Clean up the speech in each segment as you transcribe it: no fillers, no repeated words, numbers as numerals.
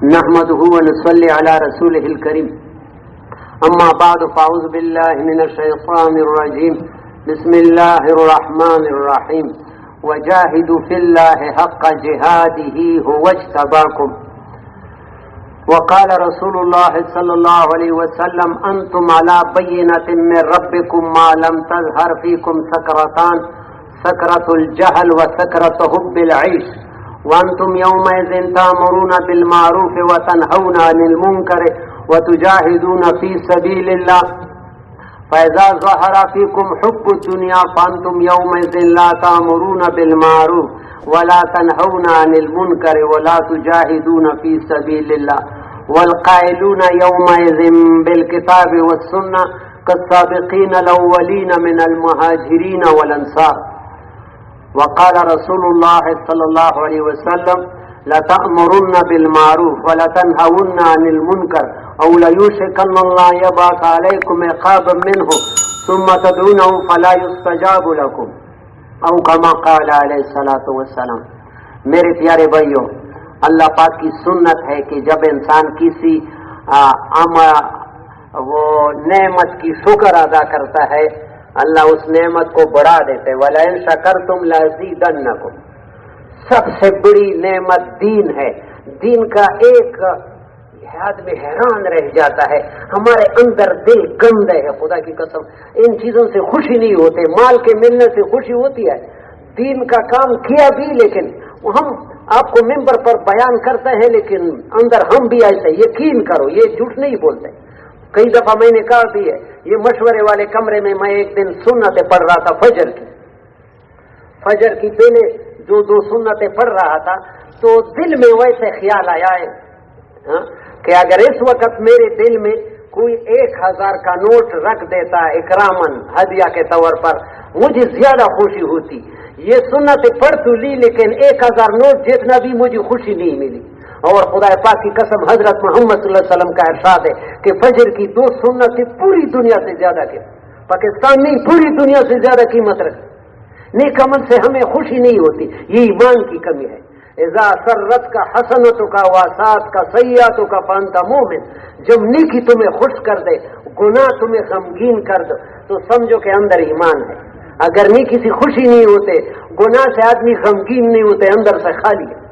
نحمده ونصلي على رسوله الكريم اما بعد فاعوذ بالله من الشيطان الرجيم بسم الله الرحمن الرحيم وجاهدوا في الله حق جهاده هو اجتباكم وقال رسول الله صلى الله عليه وسلم انتم على بينة من ربكم ما لم تظهر فيكم سكرتان سكرة الجهل وسكرة حب العيش وانتم يومئذ تأمرون بالمعروف وتنهون عن المنكر وتجاهدون في سبيل الله فإذا ظهر فيكم حب الدنيا فأنتم يومئذ لا تأمرون بالمعروف ولا تنهون عن المنكر ولا تجاهدون في سبيل الله والقائلون يومئذ بالكتاب والسنة كالسابقين الأولين من المهاجرين والأنصار وقال رسول الله صلى الله عليه وسلم لتأمرن بالمعروف ولتنهون عن المنكر أو ليوشكن الله يبعث عليكم عقابا منه ثم تدعونه فلا يستجاب لكم او كما قال علیہ الصلوۃ والسلام۔ میرے پیارے بھائیوں، اللہ پاک کی سنت ہے کہ جب انسان کسی وہ نعمت کی شکر ادا کرتا ہے اللہ اس نعمت کو بڑھا دیتے وَلَئِن شَكَرْتُمْ لَأَزِيدَنَّكُمْ۔ سب سے بڑی نعمت دین ہے۔ دین کا ایک آدمی حیران رہ جاتا ہے، ہمارے اندر دل گندے ہے، خدا کی قسم ان چیزوں سے خوشی نہیں ہوتے، مال کے ملنے سے خوشی ہوتی ہے، دین کا کام کیا بھی لیکن ہم آپ کو ممبر پر بیان کرتے ہیں لیکن اندر ہم بھی ایسے یقین کرو یہ جھوٹ نہیں بولتے۔ کئی دفعہ میں نے کہا بھی ہے، یہ مشورے والے کمرے میں میں ایک دن سنتیں پڑھ رہا تھا، فجر کی پہلے جو دو سنتیں پڑھ رہا تھا تو دل میں ویسے خیال آیا ہے کہ اگر اس وقت میرے دل میں کوئی 1000 کا نوٹ رکھ دیتا اکرامن ہدیہ کے طور پر مجھے زیادہ خوشی ہوتی۔ یہ سنتیں پڑھ تو لی لیکن 1000 نوٹ جتنا بھی مجھے خوشی نہیں ملی۔ اور خدا پاک کی قسم حضرت محمد صلی اللہ علیہ وسلم کا ارشاد ہے کہ فجر کی 2 سنتیں پوری دنیا سے زیادہ کی، پاکستان نہیں پوری دنیا سے زیادہ قیمت رکھتی۔ نیک عمل سے ہمیں خوشی نہیں ہوتی، یہ ایمان کی کمی ہے۔ اذا سرت کا حسنت کا واسات کا سیئات کا فانت مومن، جب نیکی تمہیں خوش کر دے گناہ تمہیں غمگین کر دو تو سمجھو کہ اندر ایمان ہے۔ اگر نیکی سے خوشی نہیں ہوتے، گناہ سے آدمی غمگین نہیں ہوتے، اندر سے خالی ہے۔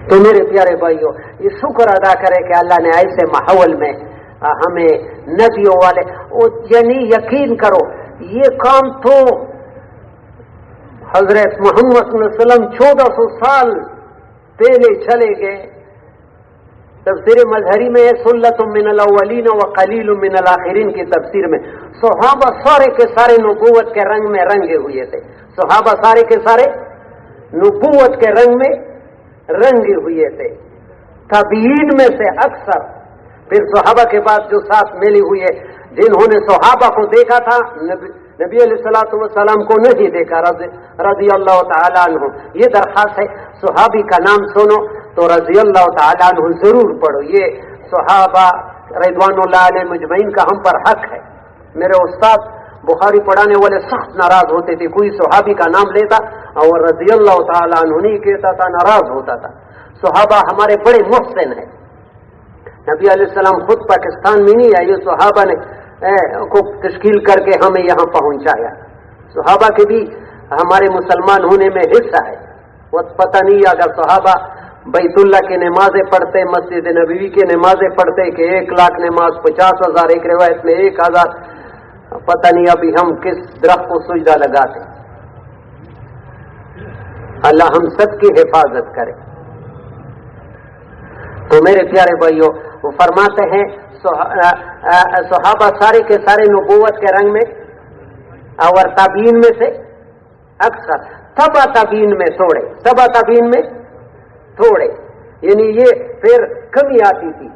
تو میرے پیارے بھائیوں، یہ شکر ادا کرے کہ اللہ نے ایسے ماحول میں ہمیں نبیوں والے یعنی یقین کرو یہ کام تو حضرت محمد صلی اللہ علیہ وسلم 1400 سال پہلے چلے گئے۔ تفسیر مظہری میں سلۃ من الاولین وقلیل من الاخرین کی تفسیر میں صحابہ سارے کے سارے نبوت کے رنگ میں رنگے ہوئے تھے، صحابہ سارے کے سارے نبوت کے رنگ میں رنگے ہوئے تھے۔ تابعین میں سے اکثر پھر صحابہ کے بعد جو ساتھ ملے ہوئے جنہوں نے صحابہ کو دیکھا تھا نبی علیہ الصلوۃ والسلام کو نہیں دیکھا رضی اللہ تعالیٰ عنہ۔ یہ درخواست ہے صحابی کا نام سنو تو رضی اللہ تعالیٰ عنہ ضرور پڑھو، یہ صحابہ رضوان اللہ علیہ مجمعین کا ہم پر حق ہے۔ میرے استاد بخاری پڑھانے والے سخت ناراض ہوتے تھے، کوئی صحابی کا نام لیتا اور رضی اللہ تعالیٰ عنہ نہیں کہتا تھا، ناراض ہوتا تھا۔ صحابہ ہمارے بڑے محسن ہیں، نبی علیہ السلام خود پاکستان میں نہیں آئے، صحابہ نے کو تشکیل کر کے ہمیں یہاں پہنچایا۔ صحابہ کے بھی ہمارے مسلمان ہونے میں حصہ ہے۔ وہ پتہ نہیں اگر صحابہ بیت اللہ کی نمازیں پڑھتے، مسجد نبوی کی نمازیں پڑھتے کہ 1 لاکھ نماز 50,000، ایک روایت میں 1000، پتہ نہیں ابھی ہم کس درخت کو سجدہ لگاتے۔ اللہ ہم سب کی حفاظت کرے۔ تو میرے پیارے بھائیوں، وہ فرماتے ہیں صحابہ سارے کے سارے نبوت کے رنگ میں اور تابعین میں سے اکثر تبع تابعین میں تھوڑے یعنی یہ پھر کمی آتی تھی۔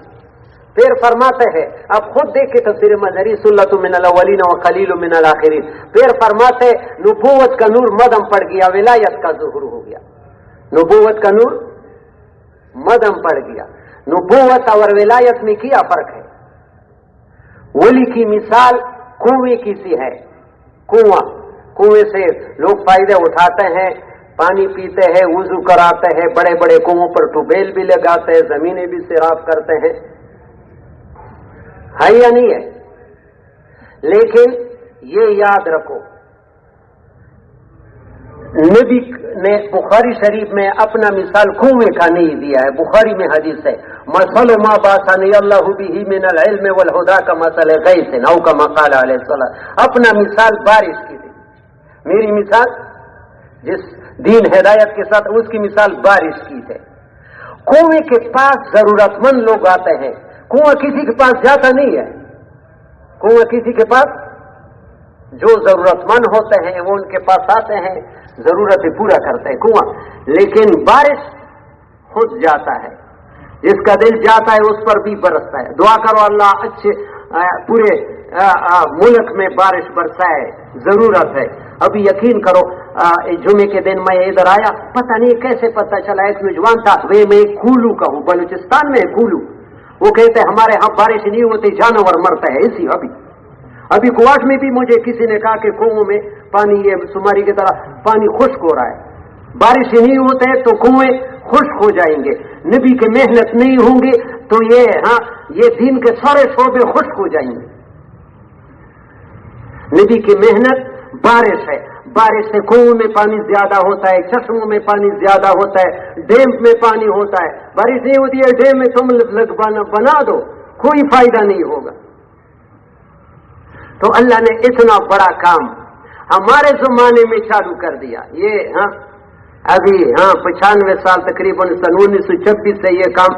پھر فرماتے ہیں، اب خود دیکھ کے تفسیر مظہری سلۃ من الاولین وقلیل من الاخرین، پھر فرماتے نبوت کا نور مدم پڑ گیا، ولایت کا ظہور ہو گیا۔ نبوت کا نور مدم پڑ گیا۔ نبوت اور ولایت میں کیا فرق ہے؟ ولی کی مثال کنویں کی سی ہے، کنواں، کنویں سے لوگ فائدے اٹھاتے ہیں، پانی پیتے ہیں، وضو کراتے ہیں، بڑے بڑے کنووں پر ٹوبیل بھی لگاتے ہیں، زمینیں بھی سیراب کرتے ہیں، ہے یا نہیں ہے؟ لیکن یہ یاد رکھو، نبی نے بخاری شریف میں اپنا مثال کنویں کا نہیں دیا ہے، بخاری میں حدیث ہے مثل ما باسانی اللہ بہ من العلم والہدی کا مثل غیث او کما قال علیہ السلام، اپنا مثال بارش کی دی، میری مثال جس دین ہدایت کے ساتھ اس کی مثال بارش کی ہے۔ کنویں کے پاس ضرورت مند لوگ آتے ہیں، کنواں کسی کے پاس جاتا نہیں ہے، کنواں کسی کے پاس جو ضرورت مند ہوتے ہیں وہ ان کے پاس آتے ہیں، ضرورتیں پورا کرتے ہیں کنواں، لیکن بارش خود جاتا ہے، جس کا دل جاتا ہے اس پر بھی برستا ہے۔ دعا کرو اللہ اچھے پورے ملک میں بارش برسائے، ضرورت ہے۔ ابھی یقین کرو جمعے کے دن میں ادھر آیا، پتہ نہیں کیسے پتہ چلا، ایک نوجوان تھا، میں کولو کا ہوں، بلوچستان میں کولو، وہ کہتے ہیں ہمارے ہاں بارش نہیں ہوتی، جانور مرتا ہے اسی ابھی کوٹ میں بھی مجھے کسی نے کہا کہ کنووں میں پانی یہ سماری کی طرح پانی خشک ہو رہا ہے، بارش نہیں ہوتے تو کنویں خشک ہو جائیں گے، نبی کی محنت نہیں ہوں گی تو یہ دین کے سارے شعبے خشک ہو جائیں گے۔ نبی کی محنت بارش ہے، بارش سے کنووں میں پانی زیادہ ہوتا ہے، چشموں میں پانی زیادہ ہوتا ہے، ڈیم میں پانی ہوتا ہے۔ بارش نہیں ہوتی ہے ڈیم میں تم بنا دو، کوئی فائدہ نہیں ہوگا۔ تو اللہ نے اتنا بڑا کام ہمارے زمانے میں چالو کر دیا، یہ ابھی 95 سال تقریباً سن 1926 سے یہ کام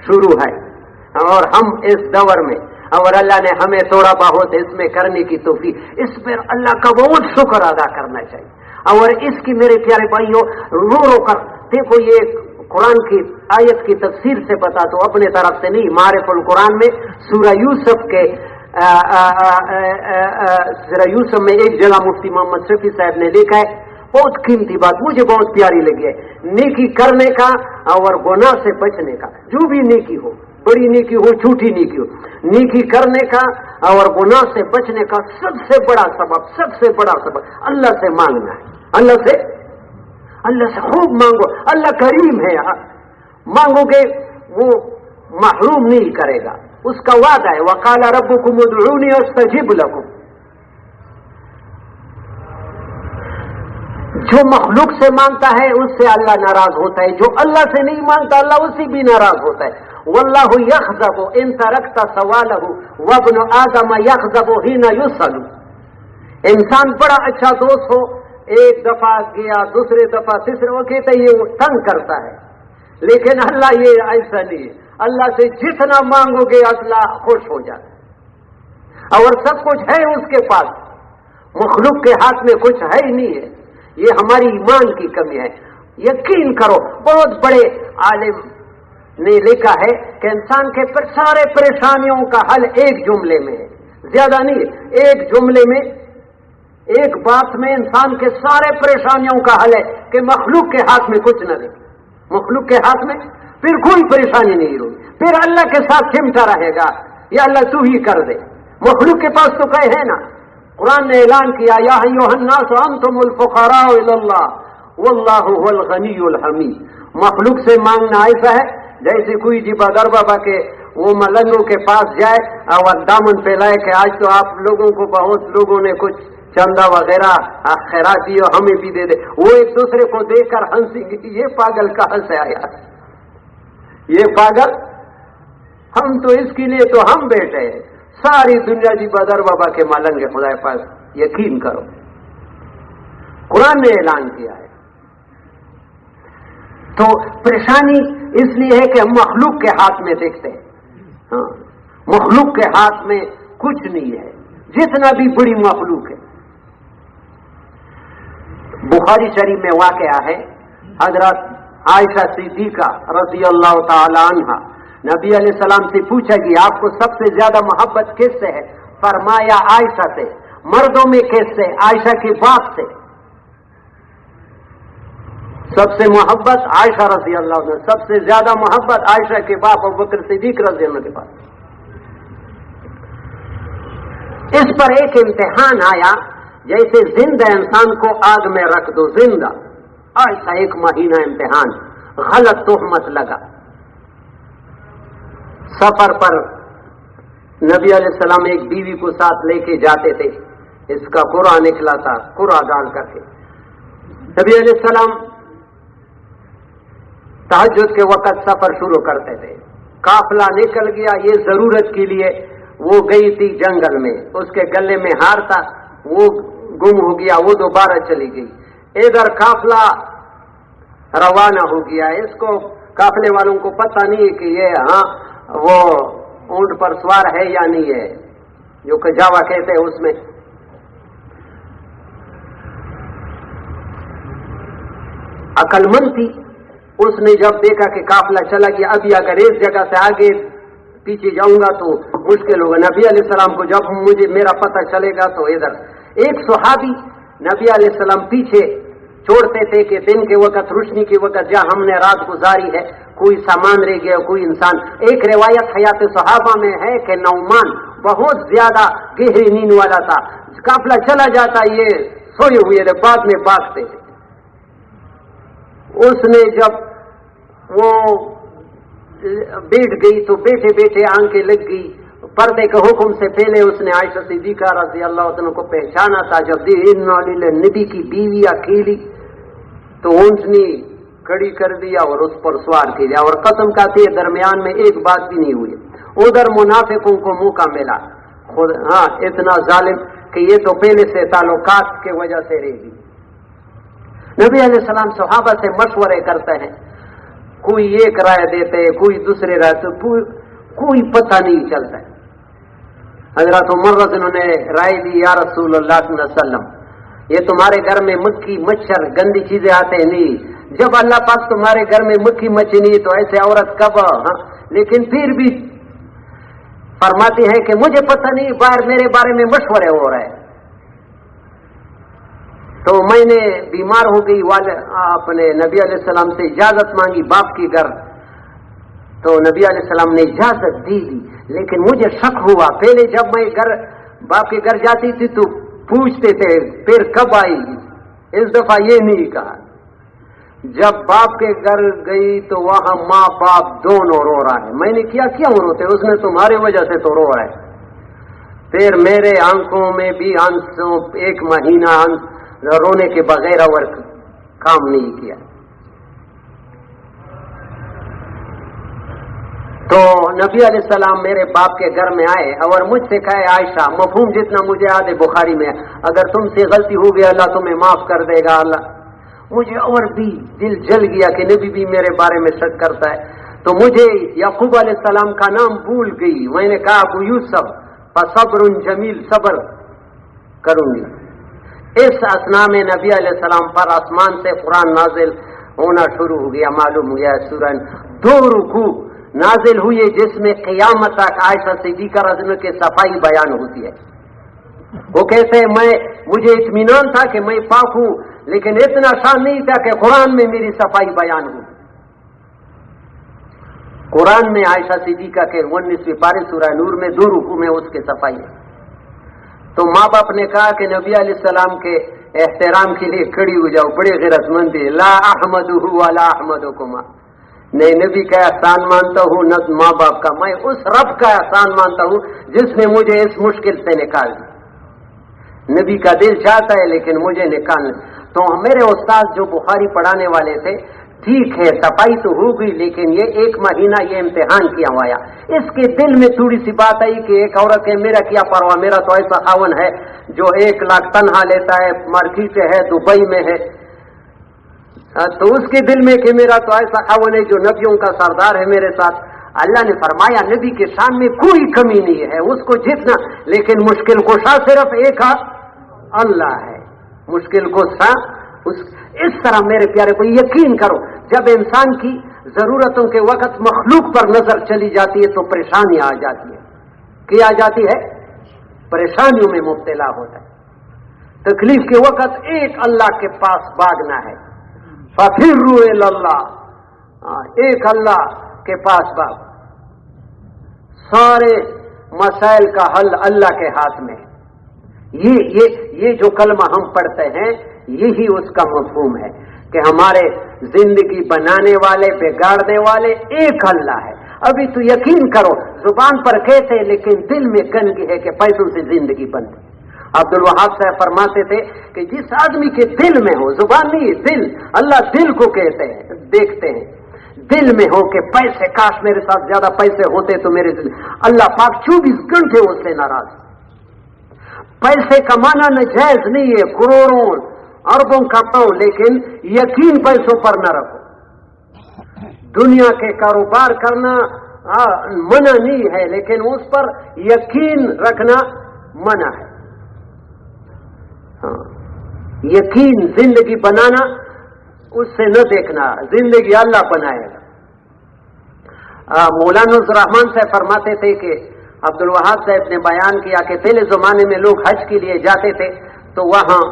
شروع ہے، اور ہم اس دور میں، اور اللہ نے ہمیں تھوڑا بہت اس میں کرنے کی توفیق، اس پر اللہ کا بہت شکر ادا کرنا چاہیے۔ اور اس کی میرے پیارے بھائیوں رو کر دیکھو، یہ قرآن کی آیت کی تفسیر سے بتا تو اپنے طرف سے نہیں، معارف القرآن میں سورہ یوسف کے سورہ یوسف میں ایک جگہ مفتی محمد شفیع صاحب نے لکھا ہے، بہت قیمتی بات مجھے بہت پیاری لگی ہے، نیکی کرنے کا اور گناہ سے بچنے کا، جو بھی نیکی ہو، بڑی نیکی ہو چھوٹی نیکی ہو، نیکی کرنے کا اور گناہ سے بچنے کا سب سے بڑا سبب اللہ سے مانگنا ہے، اللہ سے خوب مانگو، اللہ کریم ہے، مانگو گے وہ محروم نہیں کرے گا، اس کا وعدہ ہے، وقال ربکم ادعونی استجب لکم۔ جو مخلوق سے مانگتا ہے اس سے اللہ ناراض ہوتا ہے، جو اللہ سے نہیں مانگتا اللہ اسی بھی ناراض ہوتا ہے۔ واللہ یغضب ان ترکت سوالہ وابن آدم یغضب حین یسأل۔ انسان بڑا اچھا دوست ہو، ایک دفعہ گیا، دوسرے دفعہ تیسرے، وہ کہتے ہیں یہ تنگ کرتا ہے، لیکن اللہ یہ ایسا نہیں ہے، اللہ سے جتنا مانگو گے اللہ خوش ہو جاتا ہے، اور سب کچھ ہے اس کے پاس، مخلوق کے ہاتھ میں کچھ ہے ہی نہیں ہے۔ یہ ہماری ایمان کی کمی ہے۔ یقین کرو، بہت بڑے عالم نے لکھا ہے کہ انسان کے سارے پریشانیوں کا حل ایک جملے میں ہے، زیادہ نہیں ہے، ایک جملے میں، ایک بات میں انسان کے سارے پریشانیوں کا حل ہے کہ مخلوق کے ہاتھ میں کچھ نہ دے، مخلوق کے ہاتھ میں پھر کوئی پریشانی نہیں ہوگی، پھر اللہ کے ساتھ چمٹا رہے گا، یا اللہ تو ہی کر دے۔ مخلوق کے پاس تو کہے ہے نا، قرآن نے اعلان کیا یا ایھا الناس انتم الفقراء الی اللہ واللہ هو الغنی الحمید۔ مخلوق سے مانگنا ایسا ہے جیسے کوئی جی بدر بابا کے وہ ملنگوں کے پاس جائے اور دامن پہ لائے کہ آج تو آپ لوگوں کو بہت لوگوں نے کچھ چندہ وغیرہ خیرات دی اور ہمیں بھی دے دے، وہ ایک دوسرے کو دیکھ کر ہنسیں گے، یہ پاگل کہاں سے آیا، یہ پاگل، ہم تو اس کے لیے تو ہم بیٹھے ہیں، ساری دنیا جی بدر بابا کے ملنگ ہے، خدا پاس یقین کرو، قرآن نے اعلان کیا ہے۔ تو پریشانی اس لیے ہے کہ ہم مخلوق کے ہاتھ میں دیکھتے ہیں، مخلوق کے ہاتھ میں کچھ نہیں ہے، جتنا بھی بڑی مخلوق ہے۔ بخاری شریف میں واقعہ ہے، حضرت عائشہ صدیقہ رضی اللہ تعالی عنہا نبی علیہ السلام سے پوچھا کہ آپ کو سب سے زیادہ محبت کس سے ہے؟ فرمایا عائشہ سے۔ مردوں میں کس سے؟ عائشہ کے باپ سے۔ سب سے محبت عائشہ رضی اللہ عنہ، سب سے زیادہ محبت عائشہ کے باپ ابوبکر صدیق رضی اللہ عنہ کے پاس۔ اس پر ایک امتحان آیا، جیسے زندہ انسان کو آگ میں رکھ دو، زندہ ایسا 1 مہینہ امتحان، غلط تہمت لگا۔ سفر پر نبی علیہ السلام ایک بیوی کو ساتھ لے کے جاتے تھے، اس کا قرآ نکلا تھا، قرآ ڈال کر کے نبی علیہ السلام تہجد کے وقت سفر شروع کرتے تھے۔ قافلہ نکل گیا، یہ ضرورت کے لیے وہ گئی تھی جنگل میں، اس کے گلے میں ہار تھا، وہ گم ہو گیا، وہ دوبارہ چلی گئی۔ ادھر قافلہ روانہ ہو گیا، اس کو قافلے والوں کو پتہ نہیں کہ یہ وہ اونٹ پر سوار ہے یا نہیں ہے، جو کجاوا کہتے ہیں اس میں۔ عقل مند تھی، اس نے جب دیکھا کہ قافلہ چلا گیا، ابھی اگر اس جگہ سے آگے پیچھے جاؤں گا تو مشکل ہوگا، نبی علیہ السلام کو جب میرا پتہ چلے گا تو ادھر۔ ایک صحابی نبی علیہ السلام پیچھے چھوڑتے تھے کہ دن کے وقت، روشنی کے وقت جہاں ہم نے رات گزاری ہے، کوئی سامان رہ گیا، کوئی انسان۔ ایک روایت حیات صحابہ میں ہے کہ نعمان بہت زیادہ گہری نیند والا تھا، قافلہ چلا جاتا یہ سوئے ہوئے تھے، بعد میں بھاگتے تھے۔ اس نے جب وہ بیٹھ گئی تو بیٹھے بیٹھے آنکھیں لگ گئی، پردے کے حکم سے پہلے اس نے عائشہ صدیقہ رضی اللہ عنہ کو پہچانا تھا۔ جب نبی کی بیوی اکیلی تو اونٹنی کھڑی کر دیا اور اس پر سوار کیا، اور قسم کھاتی ہے درمیان میں ایک بات بھی نہیں ہوئی۔ ادھر منافقوں کو موقع ملا، خود اتنا ظالم کہ یہ تو پہلے سے تعلقات کی وجہ سے رہ گئی۔ نبی علیہ السلام صحابہ سے مشورے کرتے ہیں، کوئی ایک رائے دیتے، کوئی دوسرے رائے، تو کوئی پتہ نہیں چلتا ہے۔ حضرت عمر رضی اللہ عنہ نے رائے دی، یا رسول اللہ صلی اللہ علیہ وسلم، یہ تمہارے گھر میں مکھی مچھر گندی چیزیں آتے نہیں، جب اللہ پاک تمہارے گھر میں مکھی مچھی نہیں تو ایسے عورت کب؟ لیکن پھر بھی فرماتی ہے کہ مجھے پتہ نہیں، باہر میرے بارے میں مشورے ہو رہے ہیں۔ تو میں نے بیمار ہو گئی، اپنے نبی علیہ السلام سے اجازت مانگی باپ کی گھر، تو نبی علیہ السلام نے اجازت دی، لیکن مجھے شک ہوا۔ پہلے جب میں باپ کے گھر جاتی تھی تو پوچھتے تھے پھر کب آئے گی، اس دفعہ یہ نہیں کہا۔ جب باپ کے گھر گئی تو وہاں ماں باپ دونوں رو رہا ہے۔ میں نے کیوں روتے؟ اس نے تمہاری وجہ سے تو رو رہا ہے۔ پھر میرے آنکھوں میں بھی آنسو، 1 مہینہ رونے کے بغیر اور کام نہیں کیا۔ تو نبی علیہ السلام میرے باپ کے گھر میں آئے اور مجھ سے کہے، عائشہ، مفہوم جتنا مجھے یاد ہے بخاری میں، اگر تم سے غلطی ہو گئی اللہ تمہیں معاف کر دے گا۔ اللہ، مجھے اور بھی دل جل گیا کہ نبی بھی میرے بارے میں شک کرتا ہے۔ تو مجھے یعقوب علیہ السلام کا نام بھول گئی، میں نے کہا ابو یوسف، فصبر جمیل، صبر کروں گی۔ اس اثناء میں نبی علیہ السلام پر آسمان سے قرآن نازل ہونا شروع ہو گیا۔ معلوم ہو گیا سورہ 2 رکوع نازل ہوئی جس میں قیامت تک عائشہ صدیقہ رضی اللہ عنہا کی صفائی بیان ہوتی ہے۔ وہ کہتے ہیں مجھے اطمینان تھا کہ میں پاک ہوں، لیکن اتنا شان نہیں تھا کہ قرآن میں میری صفائی بیان ہو۔ قرآن میں عائشہ صدیقہ کے 19ویں پارے سورہ نور میں 2 رکوع میں اس کی صفائی ہے۔ تو ماں باپ نے کہا کہ نبی علیہ السلام کے احترام کے لیے کھڑی ہو جاؤ، بڑے غیرت مند ہے، لا احمدہ ولا احمدکما، نہیں نبی کا احسان مانتا ہوں نہ ماں باپ کا، میں اس رب کا احسان مانتا ہوں جس نے مجھے اس مشکل سے نکال دیا۔ نبی کا دل چاہتا ہے لیکن مجھے نکالنا۔ تو میرے استاد جو بخاری پڑھانے والے تھے، ٹھیک ہے صفائی تو ہو گئی، لیکن یہ 1 مہینہ یہ امتحان کیا ہوا، اس کے دل میں تھوڑی سی بات آئی کہ ایک عورت ہے، میرا کیا پرواہ، میرا تو ایسا خاون ہے جو 1 لاکھ تنہا لیتا ہے، مارکیٹ ہے، دبئی میں ہے، تو اس کے دل میں کہ میرا تو ایسا خاون ہے جو نبیوں کا سردار ہے میرے ساتھ۔ اللہ نے فرمایا نبی کے شان میں کوئی کمی نہیں ہے، اس کو جتنا، لیکن مشکل کشا صرف ایک اللہ ہے، مشکل کشا اس طرح میرے پیارے کو یقین کرو، جب انسان کی ضرورتوں کے وقت مخلوق پر نظر چلی جاتی ہے تو پریشانیاں آ جاتی ہے، کیا آ جاتی ہے؟ پریشانیوں میں مبتلا ہوتا ہے۔ تکلیف کے وقت ایک اللہ کے پاس بھاگنا ہے، فَفِرُّوا إِلَى اللَّهِ، ایک اللہ کے پاس بھاگ، سارے مسائل کا حل اللہ کے ہاتھ میں ہے۔ یہ جو کلمہ ہم پڑھتے ہیں یہی اس کا مفہوم ہے کہ ہمارے زندگی بنانے والے بگاڑنے والے ایک اللہ ہے. ابھی تو یقین کرو زبان پر کہتے ہیں لیکن دل میں گندگی ہے کہ پیسوں سے زندگی بنتی. عبد الوہاب صاحب فرماتے تھے کہ جس آدمی کے دل میں ہو، زبان نہیں دل، اللہ دل کو کہتے ہیں، دیکھتے ہیں دل میں ہو کہ پیسے، کاش میرے ساتھ زیادہ پیسے ہوتے تو میرے دل. اللہ پاک 24 گھنٹے اس سے ناراض. پیسے کمانا ناجائز نہیں ہے، کروڑوں اربوں کماؤ لیکن یقین پیسوں پر نہ رکھو. دنیا کے کاروبار کرنا منع نہیں ہے لیکن اس پر یقین رکھنا منع ہے. یقین زندگی بنانا اس سے نہ دیکھنا، زندگی اللہ بنائے گا. مولانا الرحمان صاحب فرماتے تھے کہ عبد الوہاب صاحب نے بیان کیا کہ پہلے زمانے میں لوگ حج کے لیے جاتے تھے تو وہاں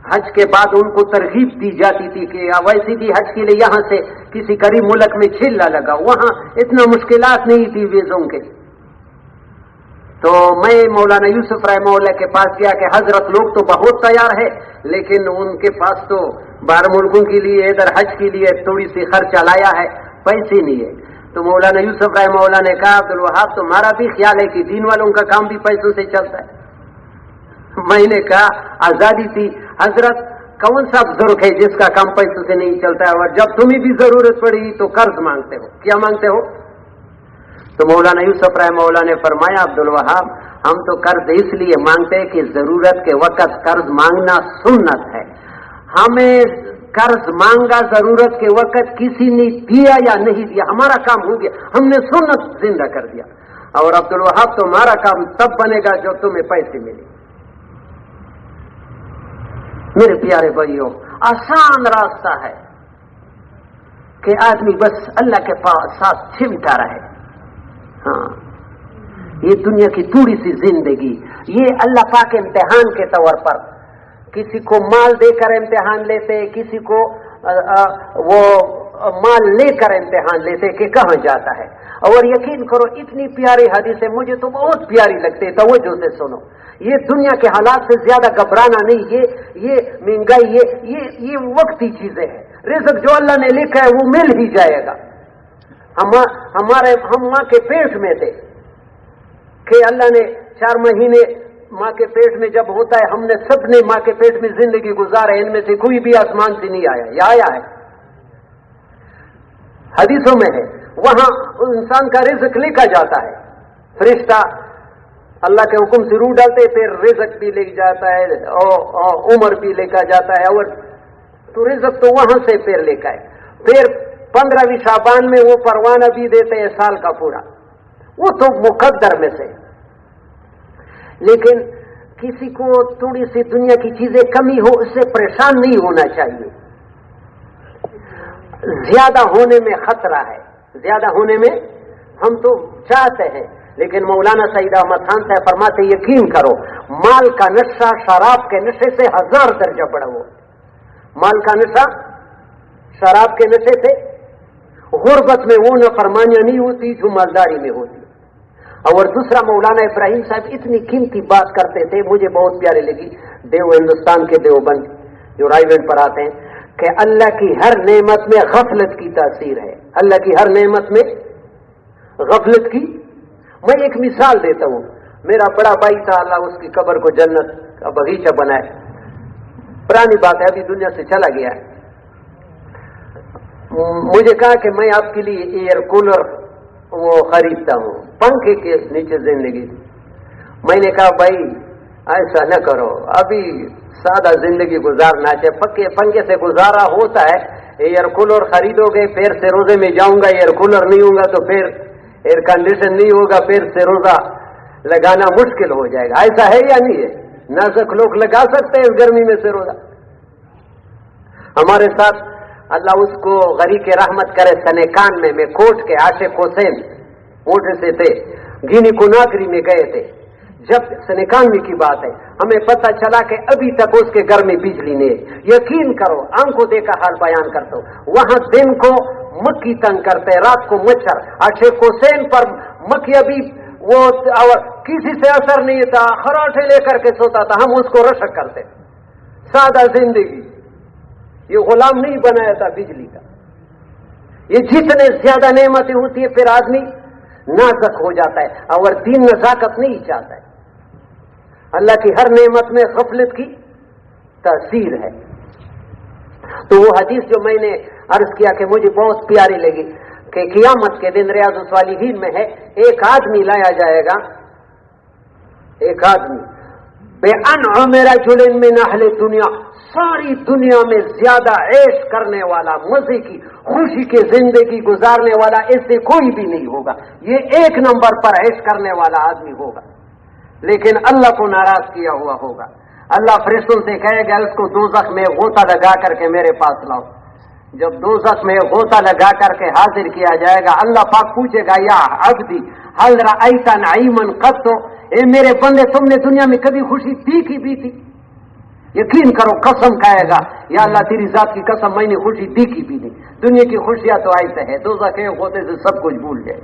حج کے بعد ان کو ترغیب دی جاتی تھی کہ ویسی بھی حج کے لیے یہاں سے کسی قریب ملک میں چلا لگا، وہاں اتنا مشکلات نہیں تھی ویزوں کے. تو میں مولانا یوسف رحمہ اللہ کے پاس گیا کہ حضرت لوگ تو بہت تیار ہے لیکن ان کے پاس تو باہر ملکوں کے لیے ادھر حج کے لیے تھوڑی سی خرچہ لایا ہے، پیسے نہیں ہے. تو مولانا یوسف رحمہ اللہ نے کہا عبد الوہاب تمہارا بھی خیال ہے کہ دین والوں کا کام بھی پیسوں سے چلتا ہے؟ میں نے کہا آزادی تھی حضرت، کون سا بزرگ ہے جس کا کام پیسوں سے نہیں چلتا ہے، اور جب تمہیں بھی ضرورت پڑی تو قرض مانگتے ہو، کیا مانگتے ہو؟ تو مولانا یوسف رحمہ اللہ نے فرمایا عبد الوہاب ہم تو قرض اس لیے مانگتے ہیں کہ ضرورت کے وقت قرض مانگنا سنت ہے. ہمیں قرض مانگا ضرورت کے وقت کسی نے دیا یا نہیں دیا، ہمارا کام ہو گیا، ہم نے سنت زندہ کر دیا. اور عبد الوہاب تمہارا کام تب بنے گا جو تمہیں پیسے ملے. میرے پیارے بھائیوں، آسان راستہ ہے کہ آدمی بس اللہ کے پاس ساتھ چمٹا رہے. ہاں یہ دنیا کی تھوڑی سی زندگی، یہ اللہ پاک امتحان کے طور پر کسی کو مال دے کر امتحان لیتے، کسی کو وہ مال لے کر امتحان لیتے کہ کہاں جاتا ہے. اور یقین کرو اتنی پیاری حدیث ہے، مجھے تو بہت پیاری لگتی ہے، توجہ سے سنو. یہ دنیا کے حالات سے زیادہ گھبرانا نہیں، یہ مہنگائی یہ وقتی چیزیں ہیں. رزق جو اللہ نے لکھا ہے وہ مل ہی جائے گا. ہم ماں کے پیٹ میں تھے کہ اللہ نے 4 مہینے ماں کے پیٹ میں جب ہوتا ہے، ہم نے سب نے ماں کے پیٹ میں زندگی گزارے، ان میں سے کوئی بھی آسمان سے نہیں آیا، یا آیا ہے؟ حدیثوں میں ہے. وہاں انسان کا رزق لکھا جاتا ہے، فرشتہ اللہ کے حکم سے روح ڈالتے، پھر رزق بھی لکھ جاتا ہے اور عمر بھی لکھا جاتا ہے. اور تو رزق تو وہاں سے پھر لکھا ہے. پھر 15ویں شعبان میں وہ پروانہ بھی دیتے ہیں سال کا پورا، وہ تو مقدر میں سے. لیکن کسی کو تھوڑی سی دنیا کی چیزیں کمی ہو اس سے پریشان نہیں ہونا چاہیے. زیادہ ہونے میں خطرہ ہے، زیادہ ہونے میں ہم تو چاہتے ہیں لیکن مولانا سعید احمد خان صاحب فرماتے یقین کرو مال کا نشہ شراب کے نشے سے 1000 درجہ بڑا ہو. مال کا نشہ شراب کے نشے سے، غربت میں وہ نافرمانیاں نہیں ہوتی جو مالداری میں ہوتی. اور دوسرا مولانا ابراہیم صاحب اتنی قیمتی بات کرتے تھے، مجھے بہت پیاری لگی، ہندوستان کے دیوبند جو رائیوڈ پر آتے ہیں، کہ اللہ کی ہر نعمت میں غفلت کی تاثیر ہے. اللہ کی ہر نعمت میں غفلت کی. میں ایک مثال دیتا ہوں. میرا بڑا بھائی تھا، اللہ اس کی قبر کو جنت کا باغیچہ بنائے، پرانی بات ہے، ابھی دنیا سے چلا گیا ہے. مجھے کہا کہ میں آپ کے لیے ایئر کولر وہ خریدتا ہوں، پنکھے کے نیچے زندگی. میں نے کہا بھائی ایسا نہ کرو، ابھی سادہ زندگی گزارنا چاہیے، پنکھے سے گزارا ہوتا ہے. ایئر کولر خریدو گے، پھر سے روزے میں جاؤں گا، ایئر کولر نہیں ہوگا تو پھر ایئر کنڈیشن نہیں ہوگا، پھر سے روزہ لگانا مشکل ہو جائے گا. ایسا ہے یا نہیں ہے؟ نازک لوگ لگا سکتے ہیں اس گرمی میں سے روزہ. ہمارے ساتھ اللہ اس کو غریق رحمت کرے، سنیکان میں کوٹ کے عاشق حسین موٹے سے تھے، گینی کناکری میں گئے تھے. جب سنیکانوی کی بات ہے، ہمیں پتہ چلا کہ ابھی تک اس کے گھر میں بجلی نہیں ہے. یقین کرو آنکھوں دیکھا حال بیان کرتا ہوں، وہاں دن کو مکھی تنگ کرتے، رات کو مچھر. عاشق حسین پر مکھی ابھی وہ اور کسی سے اثر نہیں تھا، خراٹے لے کر کے سوتا تھا، ہم اس کو رشک کرتے. سادہ زندگی. یہ غلام نہیں بنایا تھا بجلی کا. یہ جتنے زیادہ نعمتیں ہوتی ہے پھر آدمی نازک ہو جاتا ہے اور دین نزاکت نہیں چاہتا ہے. اللہ کی ہر نعمت میں غفلت کی تاثیر ہے. تو وہ حدیث جو میں نے عرض کیا کہ مجھے بہت پیاری لگی کہ قیامت کے دن ریاض الصالحین میں ہے ایک آدمی لایا جائے گا, ایک آدمی بے انعم رجل من اہل دنیا, ساری دنیا میں زیادہ عیش کرنے والا, مزے کی خوشی کی زندگی گزارنے والا اس سے کوئی بھی نہیں ہوگا. یہ ایک نمبر پر عیش کرنے والا آدمی ہوگا, لیکن اللہ کو ناراض کیا ہوا ہوگا. اللہ فرشتوں سے کہے گا اس کو دوزخ میں غوطہ لگا کر کے میرے پاس لاؤ. جب دوزخ میں غوطہ لگا کر کے حاضر کیا جائے گا, اللہ پاک پوچھے گا یا عبدی هل رأیت نعیما قط, اے میرے بندے تم نے دنیا میں کبھی خوشی دیکھی بھی تھی؟ یقین کرو, قسم کہے گا یا اللہ تیری ذات کی قسم میں نے خوشی دیکھی بھی نہیں. دنیا کی خوشیاں تو ایسے ہے, دوزخ کے غوطے سے سب کچھ بھول جائے.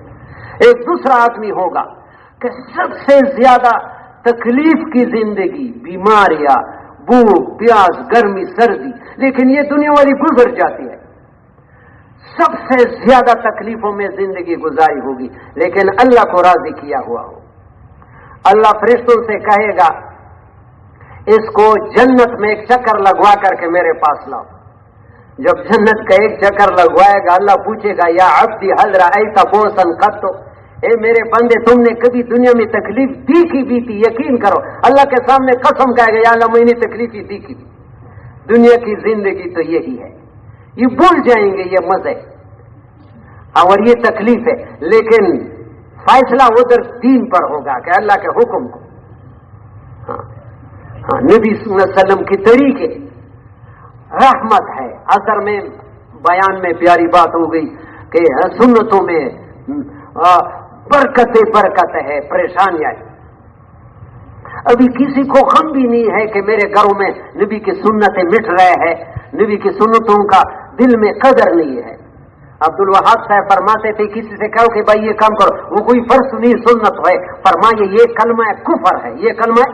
ایک دوسرا آدمی ہوگا کہ سب سے زیادہ تکلیف کی زندگی, بیماریاں, بھوک پیاس, گرمی سردی, لیکن یہ دنیا والی گزر جاتی ہے. سب سے زیادہ تکلیفوں میں زندگی گزاری ہوگی, لیکن اللہ کو راضی کیا ہوا ہو. اللہ فرشتوں سے کہے گا اس کو جنت میں ایک چکر لگوا کر کے میرے پاس لاؤ. جب جنت کا ایک چکر لگوائے گا, اللہ پوچھے گا یا عبدی هل رأیت بؤسا قط, اے میرے بندے تم نے کبھی دنیا میں تکلیف دیکھی بھی تھی؟ یقین کرو اللہ کے سامنے قسم کہے گا یا اللہ میں نے تکلیف ہی دیکھی تھی. دنیا کی زندگی تو یہی ہے, یہ بھول جائیں گے یہ مزے اور یہ تکلیف ہے, لیکن فیصلہ ادھر دین پر ہوگا کہ اللہ کے حکم کو. ہاں نبی صلی اللہ علیہ وسلم کی طریقے رحمت ہے. اثر میں بیان میں پیاری بات ہو گئی کہ سنتوں میں برکت ہے, پریشانیاں. ابھی کسی کو غم بھی نہیں ہے کہ میرے گھروں میں نبی کی سنتیں مٹ رہے ہیں, نبی کی سنتوں کا دل میں قدر نہیں ہے. عبد الوہاب صاحب فرماتے تھے کسی سے کہو کہ بھائی یہ کام کرو, وہ کوئی فرض نہیں سنت ہے, فرمائے یہ کلمہ کفر ہے, یہ کلمہ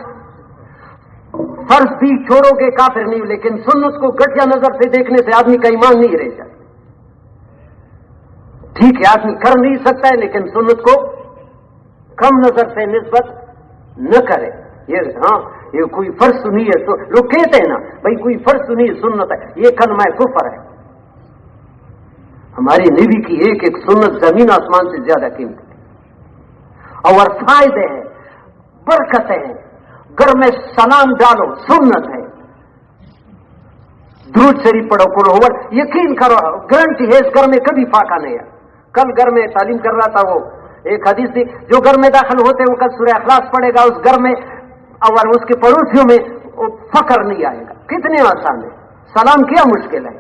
فرض بھی چھوڑو گے کافر نہیں, لیکن سنت کو گٹیا نظر سے دیکھنے سے آدمی کا ایمان نہیں رہ جائے. ٹھیک ہے آدمی کر نہیں سکتا ہے, لیکن سنت کو کم نظر سے نسبت نہ کرے. یہ کوئی فرض نہیں ہے, تو لوگ کہتے ہیں نا بھائی کوئی فرض نہیں ہے, سنت ہے, یہ کلمہ کفر ہے. ہماری نبی کی ایک ایک سنت زمین آسمان سے زیادہ قیمتی ہے اور فائدے ہیں, برکتیں ہیں. گھر میں سلام ڈالو, سنت ہے. درود شریف پڑھو, قرآن, یقین کرو گارنٹی ہے اس گھر میں کبھی فاقہ نہیں ہے. کل گھر میں تعلیم کر رہا تھا, وہ ایک حدیث تھی جو گھر میں داخل ہوتے وہ کل سورہ اخلاص پڑھے گا, اس گھر میں اور اس کے پڑوسیوں میں فقر نہیں آئے گا. کتنے آسان ہے, سلام کیا مشکل ہے.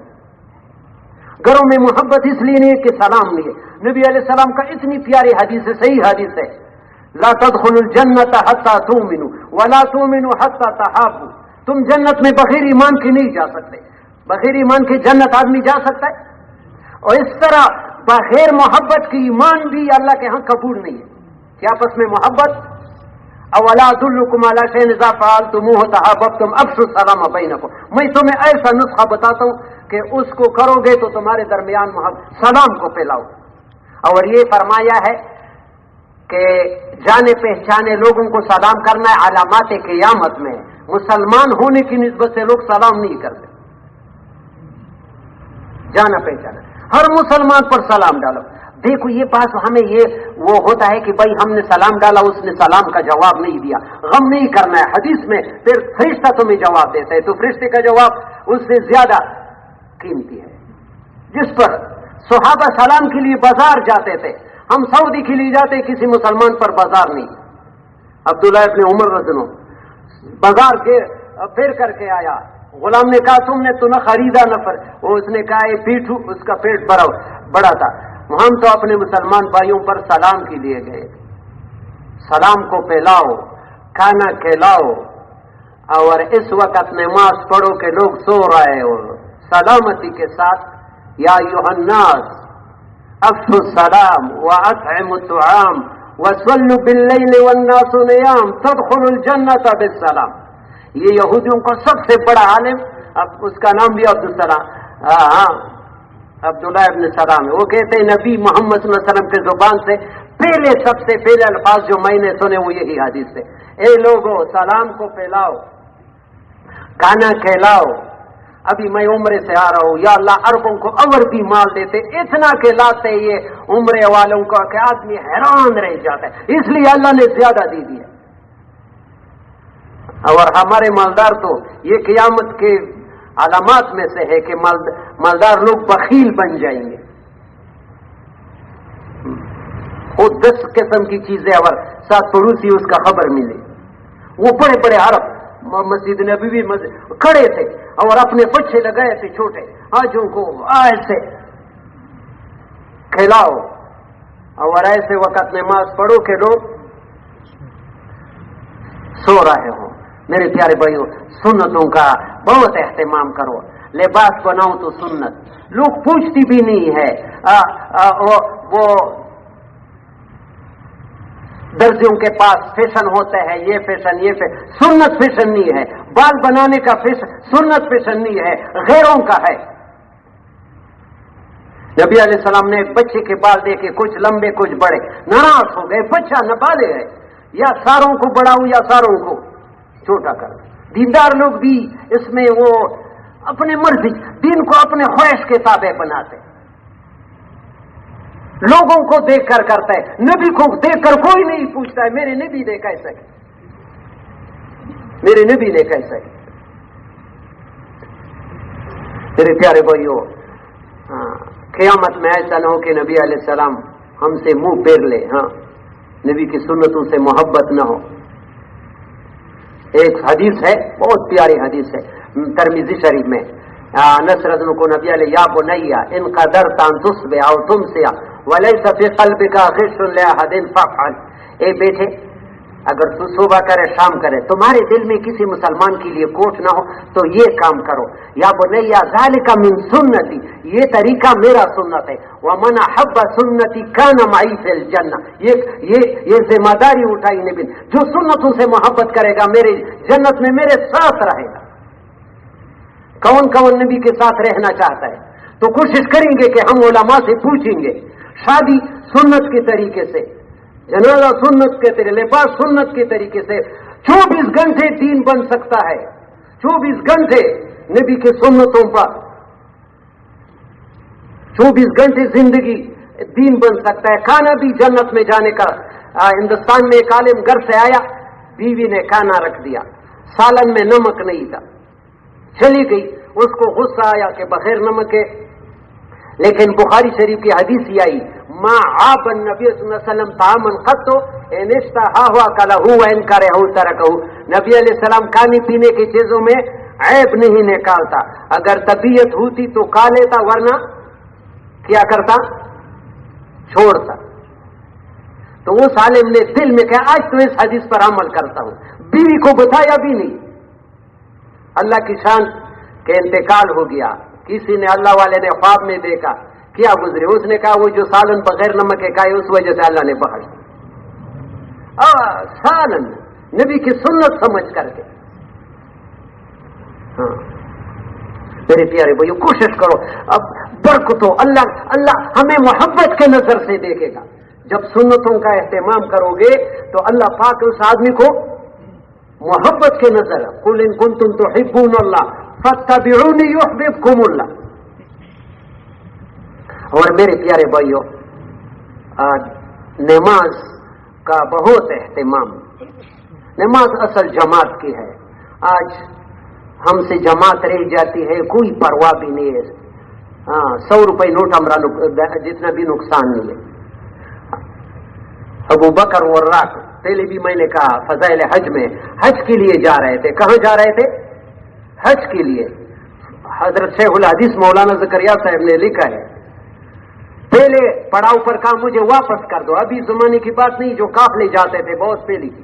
گھروں میں محبت اس لیے نہیں ہے کہ سلام نہیں ہے. نبی علیہ السلام کا اتنی پیاری حدیث ہے, صحیح حدیث ہے, لا تدخلوا الجنة حتى تؤمنوا ولا تؤمنوا حتى تحابوا. تم جنت میں بغیر ایمان کے نہیں جا سکتے, بغیر ایمان کے جنت آدمی جا سکتا ہے, اور اس طرح بغیر محبت کی ایمان بھی اللہ کے ہاں قبول نہیں ہے. کہ آپس میں محبت, اولا ادلکم علی شیء اذا فعلتموه تحاببتم افشوا السلام بینکم. میں تمہیں ایسا نسخہ بتاتا ہوں کہ اس کو کرو گے تو تمہارے درمیان محبت, سلام کو پھیلاؤ. اور یہ فرمایا ہے کہ جانے پہچانے لوگوں کو سلام کرنا ہے علامات قیامت میں. مسلمان ہونے کی نسبت سے لوگ سلام نہیں کرتے. جانا پہچانا, ہر مسلمان پر سلام ڈالو. دیکھو یہ بات ہمیں یہ وہ ہوتا ہے کہ بھائی ہم نے سلام ڈالا, اس نے سلام کا جواب نہیں دیا, غم نہیں کرنا ہے. حدیث میں پھر فرشتہ تمہیں جواب دیتا ہے, تو فرشتے کا جواب اس سے زیادہ قیمتی ہے. جس پر صحابہ سلام کے لیے بازار جاتے تھے, ہم سعودی کے لیے جاتے, کسی مسلمان پر بازار نہیں. عبداللہ ابن عمر رضی اللہ عنہ بازار کے پھر کر کے آیا, غلام نے کہا تم نے تو نہ خریدا نہ پر, اس نے کہا یہ پیٹھو, اس کا پیٹ بڑا تھا. ہم تو اپنے مسلمان بھائیوں پر سلام کے لیے گئے, سلام کو پھیلاؤ, کھانا کھلاؤ, اور اس وقت نماز پڑھو کہ لوگ سو رہے ہو سلامتی کے ساتھ. یا ایھا الناس افشوا السلام واطعموا الطعام وصلوا باللیل والناس نیام تدخلوا الجنة بالسلام. یہ یہودیوں کا سب سے بڑا عالم, اب اس کا نام بھی عبدالسلام, عبداللہ ابن سلام، وہ کہتے ہیں نبی محمد صلی اللہ علیہ وسلم کے زبان سے پہلے سب سے پہلے الفاظ جو میں نے سنے وہ یہی حدیث ہے، اے لوگو سلام کو پھیلاؤ، کھانا کھلاؤ۔ ابھی میں عمرے سے آ رہا ہوں، یا اللہ عربوں کو اور بھی مال دیتے، اتنا کھلاتے یہ عمرے والوں کو کہ آدمی حیران رہ جاتا ہے، اس لیے اللہ نے زیادہ دے دیا۔ اور ہمارے مالدار تو یہ قیامت کے علامات میں سے ہے کہ مالدار لوگ بخیل بن جائیں گے، خود 10 قسم کی چیزیں اور ساتھ پڑوسی اس کا خبر ملے۔ وہ بڑے بڑے عرب مسجد نبوی کھڑے تھے اور اپنے بچے لگائے تھے چھوٹے، آج ان کو ایسے کھلاؤ اور ایسے وقت نماز پڑھو کہ لوگ سو رہے ہوں۔ میرے پیارے بھائیوں، سنتوں کا بہت اہتمام کرو، لباس بناؤ تو سنت، لوگ پوچھتی بھی نہیں ہے، وہ درزیوں کے پاس فیشن ہوتا ہے، یہ فیشن یہ فیشن، سنت فیشن نہیں ہے، بال بنانے کا فیشن سنت فیشن نہیں ہے، غیروں کا ہے۔ نبی علیہ السلام نے ایک بچے کے بال دیکھے، کچھ لمبے کچھ بڑے، ناراض ہو گئے، بچہ نابالغ ہے، یا ساروں کو بڑھاؤں یا ساروں کو چھوٹا کر۔ دیندار لوگ بھی اس میں وہ اپنے مرضی دین کو اپنے خواہش کے تابع بناتے، لوگوں کو دیکھ کر کرتا ہے، نبی کو دیکھ کر کوئی نہیں پوچھتا ہے میرے نبی نے کیسا ہے، میرے نبی نے کیسا ہے۔ میرے پیارے بھائیوں، قیامت میں ایسا نہ ہو کہ نبی علیہ السلام ہم سے منہ پھیر لے، نبی کی سنتوں سے محبت نہ ہو۔ ایک حدیث ہے، بہت پیاری حدیث ہے، ترمذی شریف میں، نصرت کو نبی علیہ یا بنیا ان قدرت ان تصبح او تمسی وليس في قلبك غش لاحد فافعل، اے بیٹے اگر تو صبح کرے شام کرے تمہارے دل میں کسی مسلمان کے لیے کوٹ نہ ہو تو یہ کام کرو، یا بنیا ذالک من سنتی، یہ طریقہ میرا سنت ہے، ومن احب سنتی کان معی فی الجنہ، یہ ذمہ داری اٹھائی نبی، جو سنتوں سے محبت کرے گا میرے جنت میں میرے ساتھ رہے گا۔ کون کون نبی کے ساتھ رہنا چاہتا ہے؟ تو کوشش کریں گے کہ ہم علماء سے پوچھیں گے، شادی سنت کے طریقے سے، جنازہ سنت کے طریقے، لباس سنت کے طریقے سے، 24 گھنٹے دین بن سکتا ہے، 24 گھنٹے نبی کے سنتوں پر، 24 گھنٹے زندگی دین بن سکتا ہے۔ کھانا بھی جنت میں جانے کا، ہندوستان میں ایک عالم گھر سے آیا، بیوی نے کھانا رکھ دیا، سالن میں نمک نہیں تھا، چلی گئی، اس کو غصہ آیا کہ بغیر نمک ہے، لیکن بخاری شریف کی حدیث یہ آئی، ما عاب النبی صلی اللہ علیہ وسلم طعاما قط ان اشتهاه اكله وان كرهه تركه، نبی علیہ السلام کھانے پینے کی چیزوں میں عیب نہیں نکالتا، اگر طبیعت ہوتی تو کھا لیتا، ورنہ کیا کرتا؟ چھوڑتا۔ تو اس عالم نے دل میں کہا آج تو اس حدیث پر عمل کرتا ہوں، بیوی کو بتایا بھی نہیں۔ اللہ کی شان کہ انتقال ہو گیا، کسی نے اللہ والے نے خواب میں دیکھا، کیا گزرے، اس نے کہا وہ جو سالن بغیر نمک کے کھائے اس وجہ سے اللہ نے بخش دیا، سالن نبی کی سنت سمجھ کر کے۔ میرے پیارے بھائیو کوشش کرو، اب برکتوں اللہ ہمیں محبت کے نظر سے دیکھے گا، جب سنتوں کا اہتمام کرو گے تو اللہ پاک اس آدمی کو محبت کے نظر، قل ان کنتم تحبون اللہ فاتبعونی یحببکم اللہ۔ اور میرے پیارے بھائیو، نماز کا بہت اہتمام، نماز اصل جماعت کی ہے، آج ہم سے جماعت رہ جاتی ہے، کوئی پرواہ بھی نہیں ہے، 100 روپے نوٹ ہمارا جتنا بھی نقصان نہیں ہے۔ ابو بکر وراق پہلے بھی میں نے کہا فضائل حج میں حج کے لیے جا رہے تھے، کہاں جا رہے تھے؟ حج کے لیے۔ حضرت شیخ الحدیث مولانا زکریا صاحب نے لکھا ہے، پہلے پڑاؤ پر کہا مجھے واپس کر دو، ابھی زمانے کی بات نہیں، جو قافلے جاتے تھے بہت پہلی کی،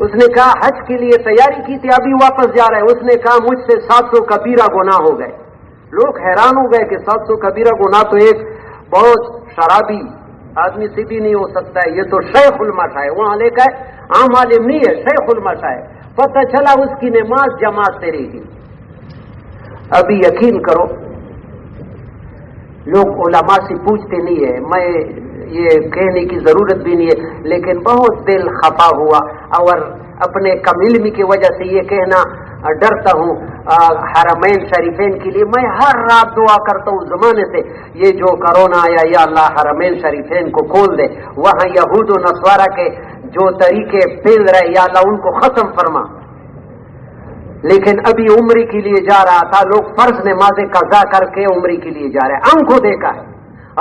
اس نے کہا حج کے لیے تیاری کی تھی ابھی واپس جا رہے، اس نے کہا مجھ سے 700 کبیرہ گناہ ہو گئے۔ لوگ حیران ہو گئے کہ 700 کبیرہ گناہ تو ایک بہت شرابی آدمی سے بھی نہیں ہو سکتا ہے، یہ تو شیخ المشا ہے، وہاں لے کر عام عالم نہیں ہے، شیخ المشا ہے۔ پتہ چلا اس کی نماز جماعت سے رہی، ابھی یقین کرو لوگ علماء سے پوچھتے نہیں ہے، میں یہ کہنے کی ضرورت بھی نہیں ہے، لیکن بہت دل خفا ہوا اور اپنے کم علمی کی وجہ سے یہ کہنا ڈرتا ہوں حرمین شریفین کے لیے میں ہر رات دعا کرتا ہوں زمانے سے، یہ جو کرونا آیا یا اللہ حرمین شریفین کو کھول دے، وہاں یہود و نصارہ کے جو طریقے پھیل رہے یا اللہ ان کو ختم فرما۔ لیکن ابھی عمرے کے لیے جا رہا تھا، لوگ فرض نمازیں قضا کر کے عمرے کے لیے جا رہے ہیں، آنکھوں دیکھا ہے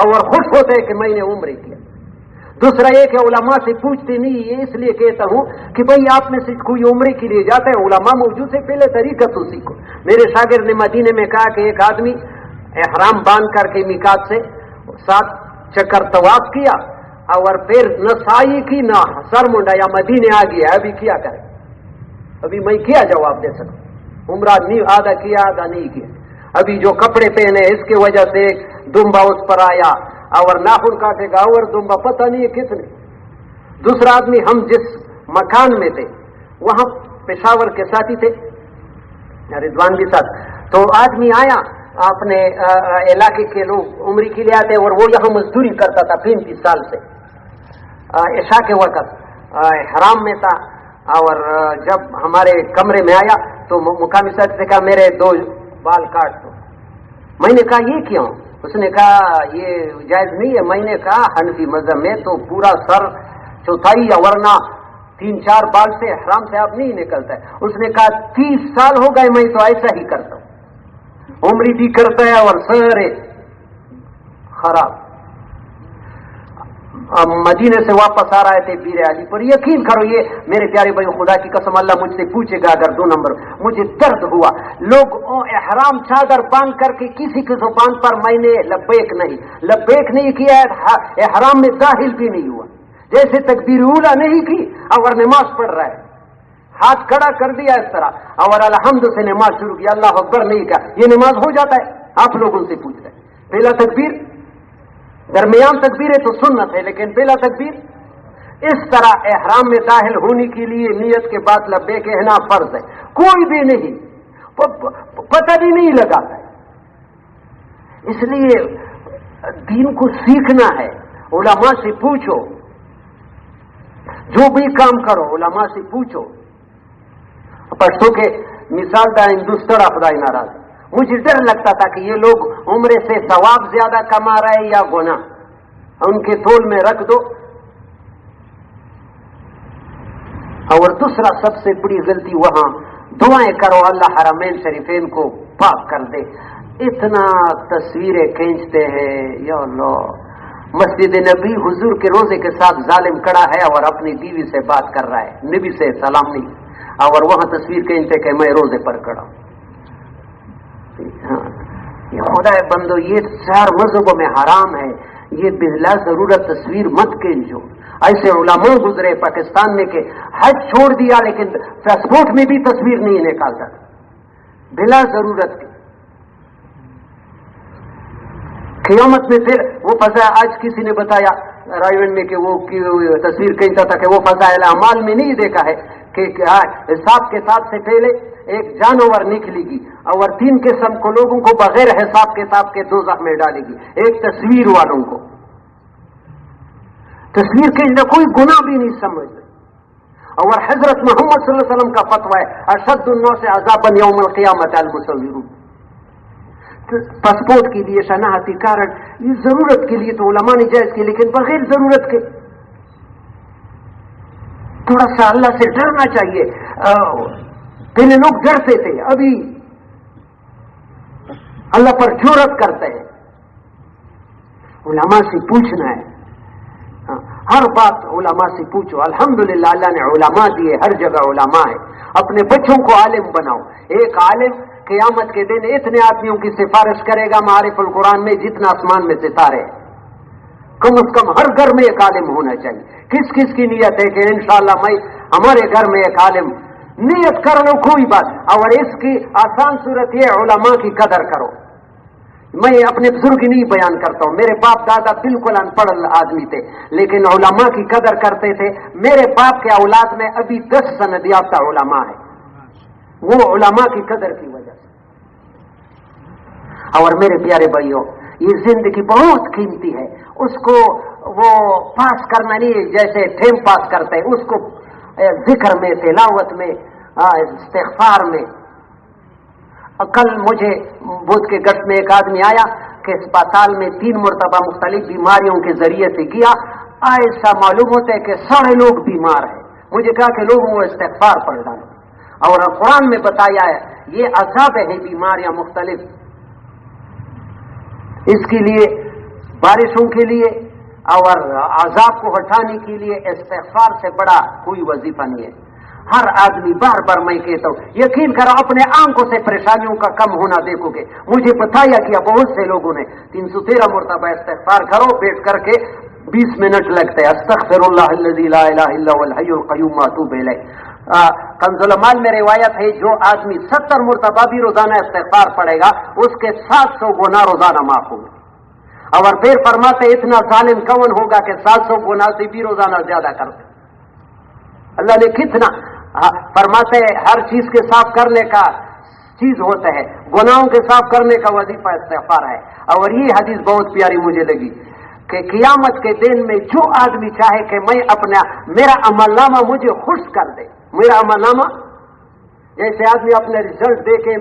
اور خوش ہوتے ہیں کہ میں نے عمرے کیا۔ دوسرا یہ کہ علماء سے پوچھتے نہیں، یہ اس لیے کہتا ہوں کہ بھئی آپ میں سے کوئی عمرے کے لیے جاتا ہے، علماء موجود سے پہلے طریقہ تو سیکھو۔ میرے شاگرد نے مدینے میں کہا کہ ایک آدمی احرام باندھ کر کے میقات سے 7 چکر طواف کیا اور پھر نہ سائی کی نہ سر منڈا یا مدینے آ گیا، ابھی کیا کرے؟ ابھی میں کیا جواب دے سکتا؟ عمرہ نہیں آدھا کیا آدھا نہیں کیا، ابھی جو کپڑے پہنے اس کی وجہ سے ایک دمبا اس پر آیا اور ناخن کاٹے گا اور دمبا پتہ نہیں ہے کس نے۔ دوسرا آدمی ہم جس مکان میں تھے وہاں پشاور کے ساتھی تھے رضوان کے ساتھ، تو آدمی آیا اپنے علاقے کے لوگ عمرے کے لیے آتے اور وہ یہاں مزدوری کرتا تھا 35 سال سے، عشاء کے وقت حرام میں تھا اور جب ہمارے کمرے میں آیا تو مقامی ساتھ سے کہا میرے 2 بال کاٹ دو۔ میں نے کہا یہ کیوں؟ اس نے کہا یہ جائز نہیں ہے۔ میں نے کہا حنفی مذہب میں تو پورا سر چوتھائی یا ورنہ 3-4 بال سے حرام سے آپ نہیں نکلتا ہے۔ اس نے کہا 30 سال ہو گئے میں تو ایسا ہی کرتا ہوں، عمری بھی کرتا ہے اور سارے خراب۔ مدینے سے واپس آ رہے تھے پیر علی پر، یقین کرو یہ میرے پیارے بھائی خدا کی قسم اللہ مجھ سے پوچھے گا اگر 2 نمبر مجھے درد ہوا، لوگ احرام چادر باندھ کر کے کسی کی زبان پر میں نے لبیک نہیں کیا ہے، احرام میں داخل بھی نہیں ہوا، جیسے تکبیر اولیٰ نہیں کی اور نماز پڑھ رہا ہے، ہاتھ کھڑا کر دیا اس طرح اور الحمد سے نماز شروع کی، اللہ اکبر نہیں کہا، یہ نماز ہو جاتا ہے؟ آپ لوگوں سے پوچھ رہے ہیں۔ پہلا تکبیر، درمیان تکبیر تو سنت ہے لیکن پہلا تکبیر، اس طرح احرام میں داخل ہونے کے لیے نیت کے بعد لبیک کہنا فرض ہے، کوئی بھی نہیں پتہ بھی نہیں لگاتا ہے۔ اس لیے دین کو سیکھنا ہے، علماء سے پوچھو، جو بھی کام کرو علماء سے پوچھو۔ پرسوں کے مثال دا ہندوستان خدائی ناراض، مجھے ڈر لگتا تھا کہ یہ لوگ عمرے سے ثواب زیادہ کما رہے یا گناہ، ان کے تول میں رکھ دو۔ اور دوسرا سب سے بڑی غلطی وہاں دعائیں کرو اللہ حرمین شریفین کو پاک کر دے، اتنا تصویریں کھینچتے ہیں یا اللہ۔ مسجد نبی حضور کے روزے کے ساتھ ظالم کھڑا ہے اور اپنی بیوی سے بات کر رہا ہے، نبی سے سلام نہیں، اور وہاں تصویر کھینچتے کہ میں روزے پر کھڑا ہوں۔ یہ خدا بندو یہ 4 مذہبوں میں حرام ہے، یہ بلا ضرورت تصویر مت کھینچو۔ ایسے علماء گزرے پاکستان میں کہ حج چھوڑ دیا لیکن پاسپورٹ میں بھی تصویر نہیں نکالتا بلا ضرورت کی۔ قیامت میں پھر وہ فضا، آج کسی نے بتایا رائیونڈ میں کہ وہ تصویر کھینچتا تھا کہ وہ فضائل اعمال میں نہیں دیکھا ہے کہ حساب کتاب سے پہلے ایک جانور نکلے گی اور 3 قسم کو لوگوں کو بغیر حساب کتاب کے دوزخ میں ڈالے گی، ایک تصویر والوں کو، تصویر کے اندر کوئی گناہ بھی نہیں سمجھتے، اور حضرت محمد صلی اللہ علیہ وسلم کا فتویٰ ہے اشد الناس عذابا یوم القیامت المصورون۔ پاسپورٹ کے لیے شناختی کارڈ یہ ضرورت کے لیے تو علماء نے جائز کی، لیکن بغیر ضرورت کے تھوڑا سا اللہ سے ڈرنا چاہیے۔ پہلے لوگ ڈرتے تھے، ابھی اللہ پر جرأت کرتے ہیں۔ علماء سے پوچھنا ہے، ہر بات علماء سے پوچھو۔ الحمدللہ اللہ نے علماء دیے، ہر جگہ علماء ہے، اپنے بچوں کو عالم بناؤ۔ ایک عالم قیامت کے دن اتنے آدمیوں کی سفارش کرے گا معارف القرآن میں جتنا آسمان میں ستارے، کم از کم ہر گھر میں ایک عالم ہونا چاہیے۔ کس کس کی نیت ہے کہ انشاءاللہ میں ہمارے گھر میں ایک عالم، نیت کر لو کوئی بات، اور اس کی آسان صورت یہ علماء کی قدر کرو۔ میں اپنے بزرگ نہیں بیان کرتا ہوں، میرے باپ دادا بالکل ان پڑھ آدمی تھے لیکن علماء کی قدر کرتے تھے۔ میرے باپ کے اولاد میں ابھی 10 سند یافتہ علماء ہیں، وہ علماء کی قدر کی وجہ سے۔ اور میرے پیارے بھائیوں، یہ زندگی بہت قیمتی ہے، اس کو وہ پاس کرنا نہیں جیسے ٹائم پاس کرتے ہیں، اس کو ذکر میں، تلاوت میں، استغفار میں۔ کل مجھے بدھ کے گٹ میں ایک آدمی آیا کہ اسپتال میں 3 مرتبہ مختلف بیماریوں کے ذریعے سے کیا، ایسا معلوم ہوتا ہے کہ سارے لوگ بیمار ہیں۔ مجھے کہا کہ لوگوں کو استغفار پڑھ ڈالو، اور قرآن میں بتایا ہے یہ عذاب ہے بیماریاں مختلف، اس کے لیے بارشوں کے لیے اور عذاب کو ہٹانے کے لیے استغفار سے بڑا کوئی وظیفہ نہیں ہے۔ ہر آدمی بار بار میں کہتا ہوں، یقین کرو اپنے آنکھوں سے پریشانیوں کا کم ہونا دیکھو گے۔ مجھے بتایا کیا بہت سے لوگوں نے 313 مرتبہ استغفار کرو، بیٹھ کر کے 20 منٹ لگتے ہیں۔ استغفر اللہ الذی لا الہ الا هو الحی القیوم واتوب الیہ۔ کنز العمال میں روایت ہے جو آدمی 70 مرتبہ بھی روزانہ استغفار پڑھے گا اس کے 700 گناہ روزانہ معاف ہوں گے۔ اور پھر فرماتے اتنا ظالم کون ہوگا کہ 700 گناہ سے بھی روزانہ زیادہ کرتے۔ اللہ نے کتنا فرماتے ہر چیز کے صاف کرنے کا چیز ہوتا ہے، گناہوں کے صاف کرنے کا وظیفہ استغفار ہے۔ اور یہ حدیث بہت پیاری مجھے لگی کہ قیامت کے دن میں جو آدمی چاہے کہ میں میرا عمل نامہ مجھے خوش کر دے، میرا عمل نامہ، جیسے آدمی اپنے رزلٹ دے کے،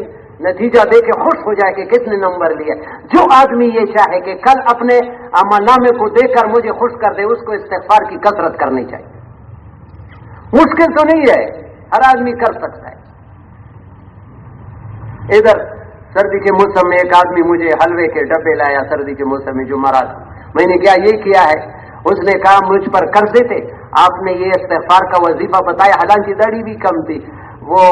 نتیجہ دے کے خوش ہو جائے کہ کتنے نمبر لیے، جو آدمی یہ چاہے کہ کل اپنے عمل نامے کو دے کر مجھے خوش کر دے، اس کو استغفار کی کثرت کرنی چاہیے۔ مشکل تو نہیں ہے، ہر آدمی کر سکتا ہے۔ ادھر سردی کے موسم میں ایک آدمی مجھے حلوے کے ڈبے لایا، سردی کے موسم میں جو مراد، میں نے کیا یہ کیا ہے، اس نے کہا مجھ پر قرضے تھے، آپ نے یہ استغفار کا وظیفہ بتایا، حالانکہ داڑھی بھی کم تھی، وہ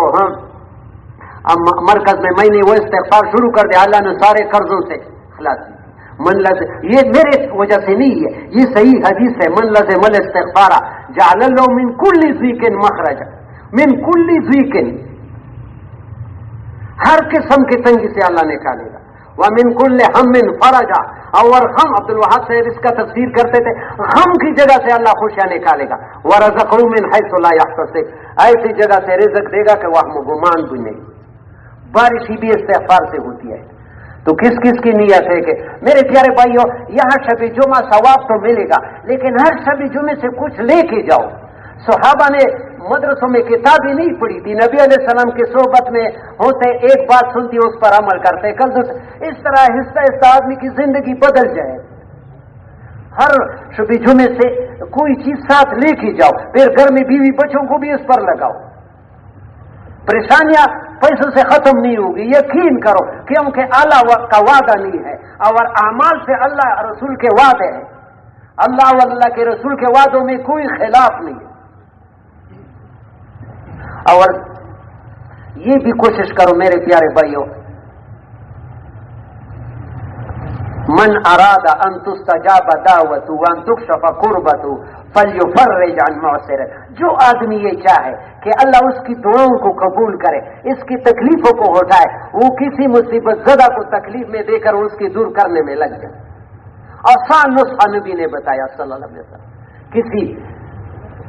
مرکز میں نے وہ استغفار شروع کر دیا، اللہ نے سارے قرضوں سے خلاص دی۔ یہ میرے وجہ سے نہیں ہے، یہ صحیح حدیث ہے، من لزم الاستغفار جعل اللہ من کل ضیق مخرجا، من کل ضیق، ہر قسم کی تنگی سے اللہ نکالے گا، ومن کل ہم فرجا، اور غم، عبد الوہاب صاحب اس کا تفسیر کرتے تھے، غم کی جگہ سے اللہ خوشیاں نکالے گا، ورزقہ من حیث لا یحتسب، ایسی جگہ سے رزق دے گا کہ وہ گمان بھی نہیں۔ بارش ہی بھی استغفار سے ہوتی ہے، تو کس کس کی نیت ہے کہ میرے پیارے بھائیوں یہاں شب جمعہ ثواب تو ملے گا، لیکن ہر شب جمعے سے کچھ لے کے جاؤ۔ صحابہ نے مدرسوں میں کتابیں نہیں پڑھی تھی، نبی علیہ السلام کی صحبت میں ہوتے ایک بات سنتی اس پر عمل کرتے، کل اس طرح آہستہ آہستہ آدمی کی زندگی بدل جائے۔ ہر شب جمعے سے کوئی چیز ساتھ لے کے جاؤ، پھر گھر میں بیوی بچوں کو بھی اس پر لگاؤ، پریشانیاں پیسوں سے ختم نہیں ہوگی، یقین کرو، کیونکہ اللہ کا وعدہ نہیں ہے، اور اعمال سے اللہ رسول کے وعدے ہیں، اللہ اور اللہ کے رسول کے وعدوں میں کوئی خلاف نہیں ہے۔ اور یہ بھی کوشش کرو میرے پیارے بھائیوں، من اراد ان تستجاب دعوته وان تكشف قربته فليفرج عن معسر، جو آدمی یہ چاہے کہ اللہ اس کی دعاؤں کو قبول کرے، اس کی تکلیفوں کو ہٹائے، وہ کسی مصیبت زدہ کو تکلیف میں دے کر اس کی دور کرنے میں لگ جائے۔ آسان نسخہ نبی نے بتایا صلی اللہ علیہ وسلم، کسی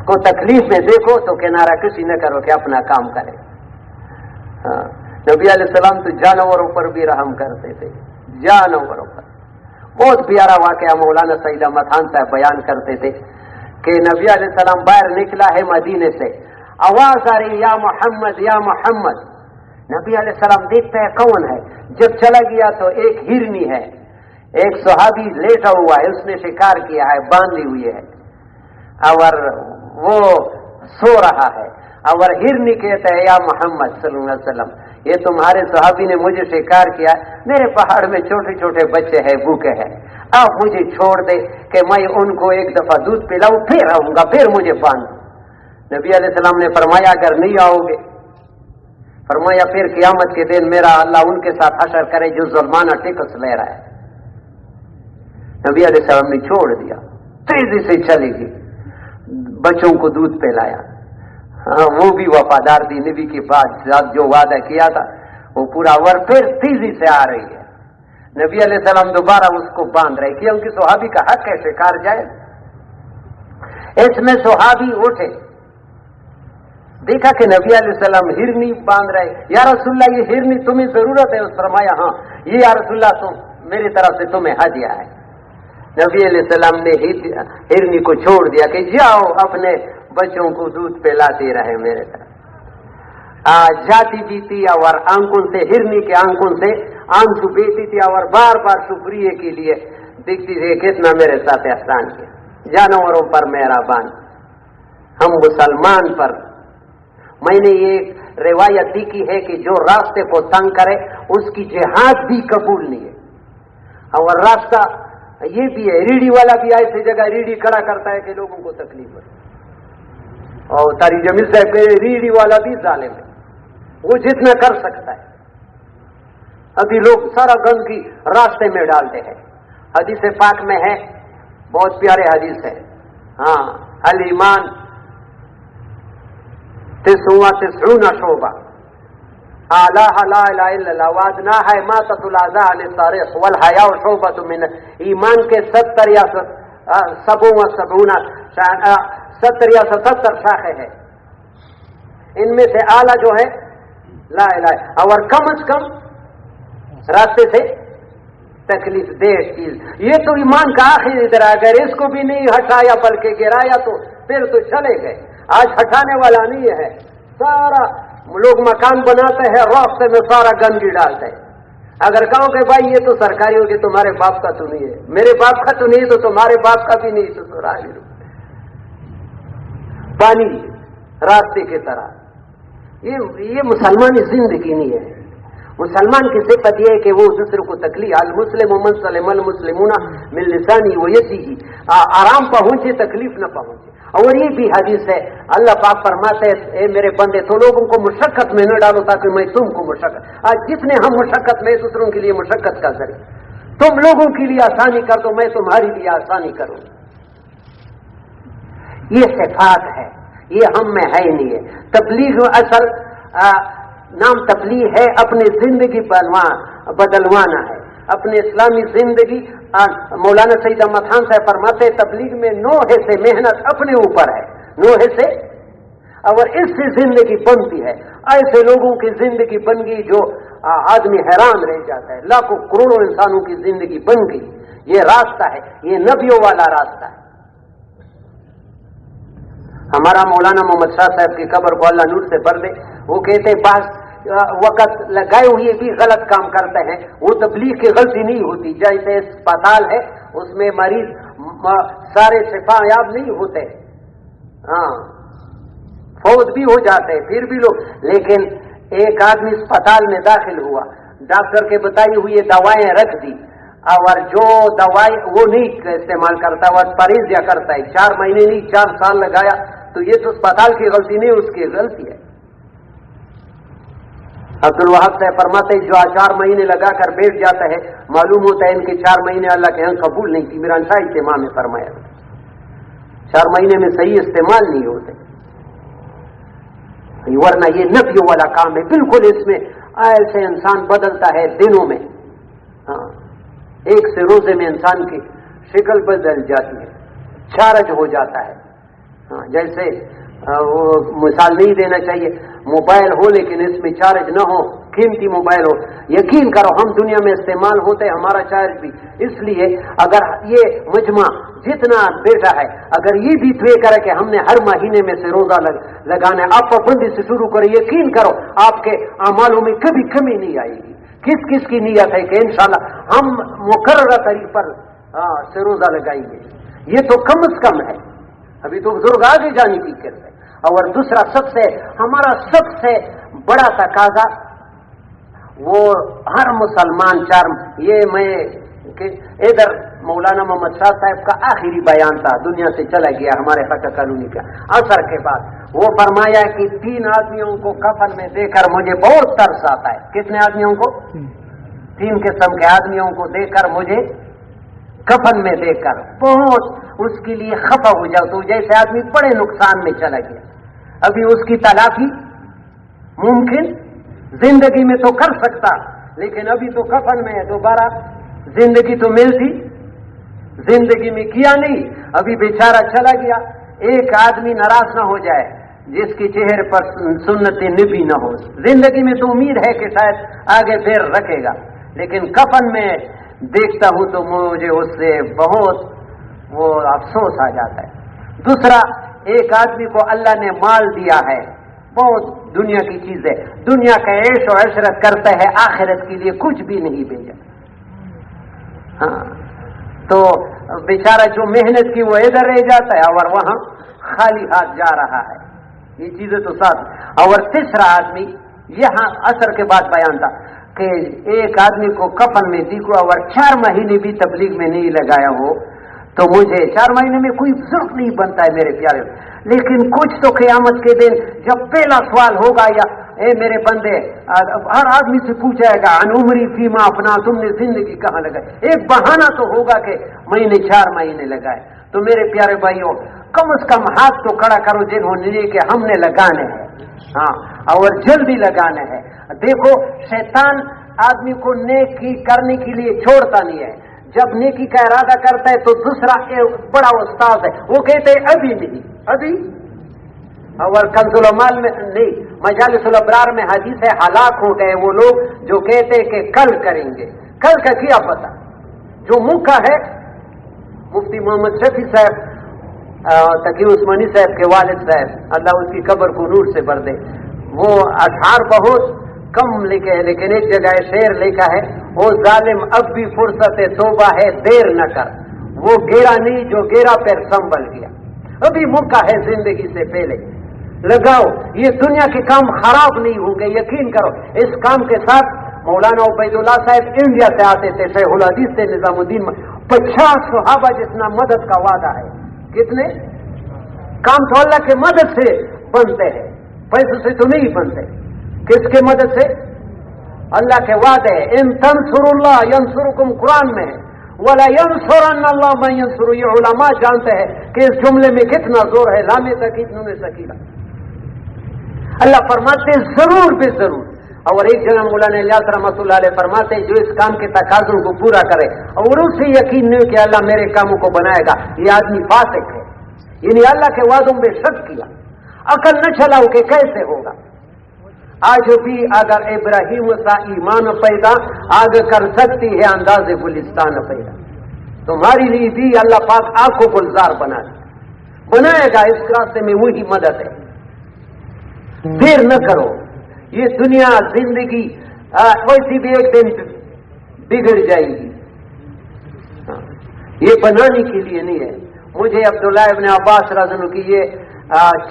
کو تکلیف میں دیکھو تو کنارہ کسی نہ کرو کہ اپنا کام کرے۔ نبی علیہ السلام تو جانوروں پر بھی رحم کرتے تھے، جانوروں پر۔ بہت پیارا واقعہ مولانا سعید احمد خان صاحب بیان کرتے تھے کہ نبی علیہ السلام باہر نکلا ہے مدینے سے، آواز آ رہی یا محمد یا محمد، نبی علیہ السلام دیکھتا ہے کون ہے، جب چلا گیا تو ایک ہرنی ہے، ایک صحابی لیٹا ہوا ہے، اس نے شکار کیا ہے، باندھی ہوئی ہے، اور وہ سو رہا ہے، اور ہرنی کہتا ہے یا محمد صلی اللہ علیہ وسلم، یہ تمہارے صحابی نے مجھے شکار کیا، میرے پہاڑ میں چھوٹے چھوٹے بچے ہیں، بھوکے ہیں، آپ مجھے چھوڑ دے کہ میں ان کو ایک دفعہ دودھ پلاؤں، پھر آؤں گا، پھر مجھے باندھ۔ نبی علیہ السلام نے فرمایا اگر نہیں آؤ گے، فرمایا پھر قیامت کے دن میرا اللہ ان کے ساتھ حشر کرے جو ظلمانہ ٹیکس لے رہا ہے۔ نبی علیہ السلام نے چھوڑ دیا، تیزی سے چلی گئی، بچوں کو دودھ پلایا، وہ بھی وفادار تھی، نبی کے بعد جو وعدہ کیا تھا وہ پورا، اور پھر تیزی سے آ رہی ہے، نبی علیہ السلام دوبارہ اس کو باندھ رہے، کیونکہ صحابی کا حق ہے شکار جائے۔ اس میں صحابی اٹھے، دیکھا کہ نبی علیہ السلام ہرنی باندھ رہے. یا رسول اللہ یہ ہرنی تمہیں ضرورت ہے؟ فرمایا ہاں یہ یا رسول اللہ میری طرف سے تمہیں ہدیہ ہے. نبی علیہ السلام نے ہرنی کو چھوڑ دیا کہ جاؤ اپنے بچوں کو دودھ پلاتے رہے میرے طرف. جاتی بھی تھی اور آنکھوں سے ہرنی کے آنکھوں سے آنسو بیتی تھی اور بار بار شکریہ کے لیے دیکھتی تھی کتنا میرے ساتھ احسان کیا. جانوروں پر مہربان. ہم مسلمان پر میں نے یہ روایت دیکھی ہے کہ جو راستے کو تنگ کرے اس کی جہاد بھی قبول نہیں ہے. اور راستہ یہ بھی ہے ریڑھی والا بھی ایسی جگہ ریڑھی کھڑا کرتا ہے کہ لوگوں کو تکلیف ہو. اور تاری جمیل صاحب کہ ریڑھی والا بھی ظالم ہے, وہ جتنا کر سکتا ہے. ابھی لوگ سارا گندگی راستے میں ڈالتے ہیں. حدیث پاک میں ہے, بہت پیارے حدیث ہے. ہاں الایمان 99 شعبہ اعلیٰ لا الہ الا اللہ وادناہا اماطۃ الاذی عن الطریق والحیاء شعبۃ من ایمان کے 70 یا 77 شاخیں ہیں. ان میں سے اعلیٰ جو ہے لا الہ, اور کم از کم راستے سے تکلیف دہ چیز. یہ تو ایمان کا آخری درجہ. اگر اس کو بھی نہیں ہٹایا بلکہ گرایا تو پھر تو چلے گئے. آج ہٹانے والا نہیں ہے. سارا لوگ مکان بناتے ہیں, راستے میں سارا گندگی ڈالتے ہیں. اگر کہو کہ بھائی یہ تو سرکاری ہوگی, تمہارے باپ کا تو نہیں ہے, میرے باپ کا تو نہیں, تو تمہارے باپ کا بھی نہیں, تو پانی راستے کی طرح. یہ مسلمانی زندگی نہیں ہے. مسلمان کی صفت یہ ہے کہ وہ دوسرے کو تکلیف المسلم من سلم المسلمون من لسانه ويده, آرام پہنچے تکلیف نہ پہنچے. اور یہ بھی حدیث ہے, اللہ پاک فرماتے ہیں اے میرے بندے تو لوگوں کو مشقت میں نہ ڈالو تاکہ میں تم کو مشقت. آج جتنے ہم مشقت میں دوسروں کے لیے مشقت کا ذریعہ, تم لوگوں کے لیے آسانی کر دو, میں تمہاری لیے آسانی کروں. یہ صفات ہے, یہ ہم میں ہے ہی نہیں ہے. تبلیغ اصل نام تبلیغ ہے اپنی زندگی بدلوانا ہے, اپنے اسلامی زندگی. مولانا سید احمد خان صاحب فرماتے ہیں تبلیغ میں 9 حصے محنت اپنے اوپر ہے, 9 حصے, اور اس سے زندگی بنتی ہے. ایسے لوگوں کی زندگی بن گئی جو آدمی حیران رہ جاتا ہے. لاکھوں کروڑوں انسانوں کی زندگی بن گئی. یہ راستہ ہے, یہ نبیوں والا راستہ ہے. ہمارا مولانا محمد شاہ صاحب کی قبر کو اللہ نور سے بھر دے, وہ کہتے بعض وقت لگائے ہوئے بھی غلط کام کرتے ہیں. وہ تبلیغ کی غلطی نہیں ہوتی. جیسے اسپتال ہے اس میں مریض سارے شفا یاب نہیں ہوتے, ہاں فوت بھی ہو جاتے ہیں پھر بھی لوگ. لیکن ایک آدمی اسپتال میں داخل ہوا, ڈاکٹر کے بتائی ہوئی دوائیں رکھ دی, اور جو دوائی وہ نہیں استعمال کرتا, وہ پرہیز کرتا ہے. 4 مہینے نہیں 4 سال لگایا, تو یہ تو اسپتال کی غلطی نہیں, اس کی غلطی ہے. عبد الوہاب صاحب فرماتے جو 4 مہینے لگا کر بیٹھ جاتا ہے, معلوم ہوتا ہے ان کے 4 مہینے اللہ کے یہاں قبول نہیں کی. میرا شاہ اجتماع میں فرمایا 4 مہینے میں صحیح استعمال نہیں ہوتے, ورنہ یہ نبیوں والا کام ہے. بالکل اس میں ایسے انسان بدلتا ہے دنوں میں. ہاں, ایک سے روزے میں انسان کی شکل بدل جاتی ہے, چارج ہو جاتا ہے. ہاں, جیسے وہ مثال نہیں دینا چاہیے, موبائل ہو لیکن اس میں چارج نہ ہو, قیمتی موبائل ہو. یقین کرو ہم دنیا میں استعمال ہوتے ہیں, ہمارا چارج بھی. اس لیے اگر یہ مجمع جتنا بیٹا ہے, اگر یہ بھی طے کرے کہ ہم نے ہر مہینے میں سے روزہ لگانا ہے, آپ پابندی سے شروع کریں, یقین کرو آپ کے اعمالوں میں کبھی کمی نہیں آئے گی. کس کس کی نیت ہے کہ انشاءاللہ ہم مقررہ طریق پر سے روزہ لگائیں گے؟ یہ تو کم از کم ہے. ابھی تو بزرگ آگے جانے کی کرتے. اور دوسرا ہمارا سب سے بڑا تقاضا وہ ہر مسلمان یہ میں ادھر مولانا محمد شاہ صاحب کا آخری بیان تھا, دنیا سے چلا گیا ہمارے حق کالونی کا اثر کے بعد. وہ فرمایا کہ 3 آدمیوں کو کفن میں دیکھ کر مجھے بہت ترس آتا ہے. کتنے آدمیوں کو؟ 3 قسم کے آدمیوں کو دیکھ کر مجھے کفن میں دیکھ کر بہت اس کے لیے خفا ہو جاؤ. تو جیسے آدمی بڑے نقصان میں چلا گیا, ابھی اس کی تلافی ممکن زندگی میں تو کر سکتا, لیکن ابھی تو کفن میں ہے, دوبارہ زندگی تو ملتی زندگی میں کیا نہیں, ابھی بیچارہ چلا گیا. ایک آدمی ناراض نہ ہو جائے, جس کی چہرے پر سنت نبی نہ ہو. زندگی میں تو امید ہے کہ شاید آگے پھر رکھے گا، لیکن کفن میں دیکھتا ہوں تو مجھے اس سے بہت وہ افسوس آ جاتا ہے. دوسرا، ایک آدمی کو اللہ نے مال دیا ہے، بہت دنیا کی چیزیں، دنیا کا عیش و عشرت کرتا ہے، آخرت کے لیے کچھ بھی نہیں بھیجا. ہاں، تو بیچارہ جو محنت کی وہ ادھر رہ جاتا ہے اور وہاں خالی ہاتھ جا رہا ہے. یہ چیزیں تو ساتھ. اور تیسرا آدمی، یہاں اثر کے بعد بیان تھا کہ ایک آدمی کو کفن میں دیکھو اور 4 مہینے بھی تبلیغ میں نہیں لگایا ہو تو مجھے 4 مہینے میں کوئی ضرورت نہیں بنتا ہے میرے پیارے. لیکن کچھ تو قیامت کے دن جب پہلا سوال ہوگا، یا اے میرے بندے، ہر آدمی سے پوچھا جائے گا عن عمری فیما افنا، تم نے زندگی کہاں لگائی. ایک بہانہ تو ہوگا کہ میں نے 4 مہینے لگائے. تو میرے پیارے بھائیوں، کم از کم ہاتھ تو کھڑا کرو جنہوں نے کہ ہم نے لگانے ہیں، ہاں، اور جلدی لگانے ہیں. دیکھو، شیطان آدمی کو نیکی کرنے کے لیے چھوڑتا نہیں ہے. جب نیکی کا ارادہ کرتا ہے تو دوسرا بڑا استاد ہے، وہ کہتے ہیں ابھی نہیں، ابھی. اور کنز المال میں نہیں، مجالس الابرار میں حدیث ہے، ہلاک ہو گئے وہ لوگ جو کہتے کہ کل کریں گے. کل کا کیا پتہ. جو موقع ہے، مفتی محمد شفیع صاحب تقی عثمانی صاحب کے والد صاحب، اللہ اس کی قبر کو نور سے بھر دے، وہ اشعار بہت کم لکھے ہیں، لیکن ایک جگہ شعر لکھا ہے، وہ ظالم اب بھی فرصت توبہ ہے دیر نہ کر، وہ گیرا نہیں جو گیرا پھر سنبھل گیا. ابھی موقع ہے زندگی سے پہلے لگاؤ. یہ دنیا کے کام خراب نہیں ہوں گے، یقین کرو. اس کام کے ساتھ مولانا عبید اللہ صاحب انڈیا سے آتے تھے، شیخ الحدیث سے نظام الدین 50 صحابہ جتنا مدد کا وعدہ ہے. کتنے کام تو اللہ کے مدد سے بنتے ہیں، پیسوں سے تو نہیں بنتے. کس کے مدد سے؟ اللہ کے وعدے. ان تنصر اللہ ینصرکم، قرآن میں ہے، ولا ینصرن اللہ من ینصر. یہ علماء جانتے ہیں کہ اس جملے میں کتنا زور ہے. لام تاکید نون سکینہ. اللہ فرماتے ضرور بے ضرور. اور ایک جگہ مولانا الیاس رحمۃ اللہ علیہ فرماتے ہیں جو اس کام کے تقاضوں کو پورا کرے اور اسے یقین نہیں کہ اللہ میرے کاموں کو بنائے گا، یہ آدمی فاسق ہے. یعنی اللہ کے وعدوں میں شک کیا، عقل نہ چلاؤ کہ کیسے ہوگا. آج بھی اگر ابراہیم سا ایمان پیدا آگ کر سکتی ہے انداز گلستان پیدا. تمہاری لیے بھی اللہ پاک آگ کو گلزار بنائے گا. اس راستے میں وہی مدد ہے. دیر نہ کرو. یہ دنیا زندگی ویسی بھی ایک دن بگڑ جائے گی. یہ بنانے کے لیے نہیں ہے. مجھے عبداللہ ابن عباس رضی اللہ عنہ کی یہ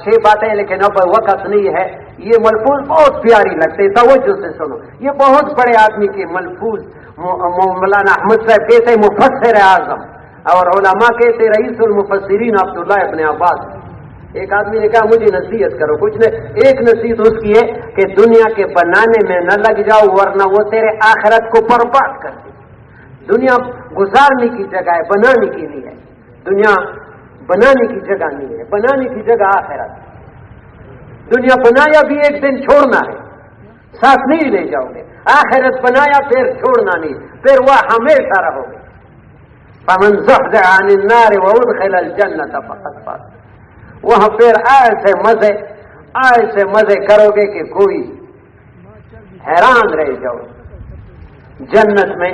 6 باتیں، لیکن اب وقت نہیں ہے. یہ ملفوظ بہت پیاری لگتے، توجہ سے سنو. یہ بہت بڑے آدمی کے ملفوظ. مولانا احمد صاحب کہتے مفسر اعظم، اور علماء کہتے رئیس المفسرین عبداللہ ابن عباس. ایک آدمی نے کہا مجھے نصیحت کرو. کچھ نے ایک نصیحت اس کی ہے کہ دنیا کے بنانے میں نہ لگ جاؤ ورنہ وہ تیرے آخرت کو برباد کر دے. دنیا گزارنے کی جگہ ہے، بنانے کی نہیں ہے. دنیا بنانے کی جگہ نہیں ہے، بنانے کی جگہ آخرت. دنیا بنایا بھی ایک دن چھوڑنا ہے، ساتھ نہیں لے جاؤ گے. آخرت بنایا پھر چھوڑنا نہیں، پھر وہ ہمیشہ رہو گے. فمن زحزح عن النار وادخل الجنة فقد فاز. وہاں پھر ایسے مزے کرو گے کہ کوئی حیران رہ جاؤ. جنت میں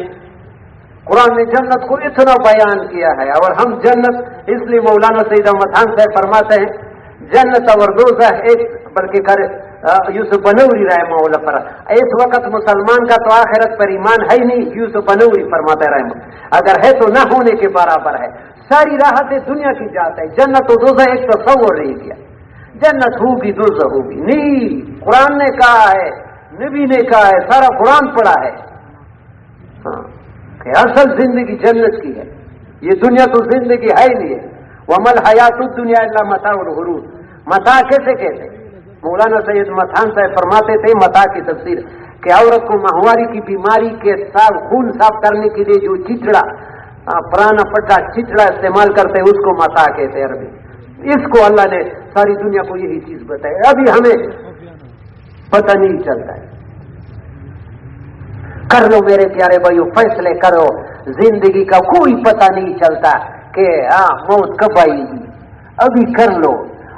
قرآن نے جنت کو اتنا بیان کیا ہے، اور ہم جنت اس لیے مولانا سید احمد خان صاحب فرماتے ہیں جنت اور دوزخ ایک، بلکہ یوسف بنوری رحمہ اللہ پر اس وقت مسلمان کا تو آخرت پر ایمان ہے ہی نہیں. یوسف بنوری فرماتا ہے رحمہ، اگر ہے تو نہ ہونے کے برابر ہے. ساری راحتیں دنیا کی جاتا ہے. جنت و دوزخ ایک تصور نہیں کیا. جنت ہوگی دوزخ ہوگی نہیں. قرآن نے کہا ہے، نبی نے کہا ہے، سارا قرآن پڑھا ہے. ہاں کہ اصل زندگی جنت کی ہے. یہ دنیا تو زندگی ہے ہی نہیں ہے. وَمَا الْحَيَاةُ الدُّنْيَا إِلَّا مَتَاعُ الْغُرُورِ. متاع کیسے کہتے؟ مولانا سید متان صاحب فرماتے تھے متاع کی تفسیر کہ عورت کو ماہواری کی بیماری کے ساتھ خون صاف کرنے کے لیے جو چچڑا، پرانا پٹا چچڑا استعمال کرتے ہیں اس کو متاع کہتے ہیں عربی. اس کو اللہ نے ساری دنیا کو یہی چیز بتائی. ابھی ہمیں پتہ نہیں چلتا ہے. کر لو میرے پیارے بھائیو، فیصلے کرو. زندگی کا کوئی پتہ نہیں چلتا کہ موت کب آئے گی. ابھی کر لو.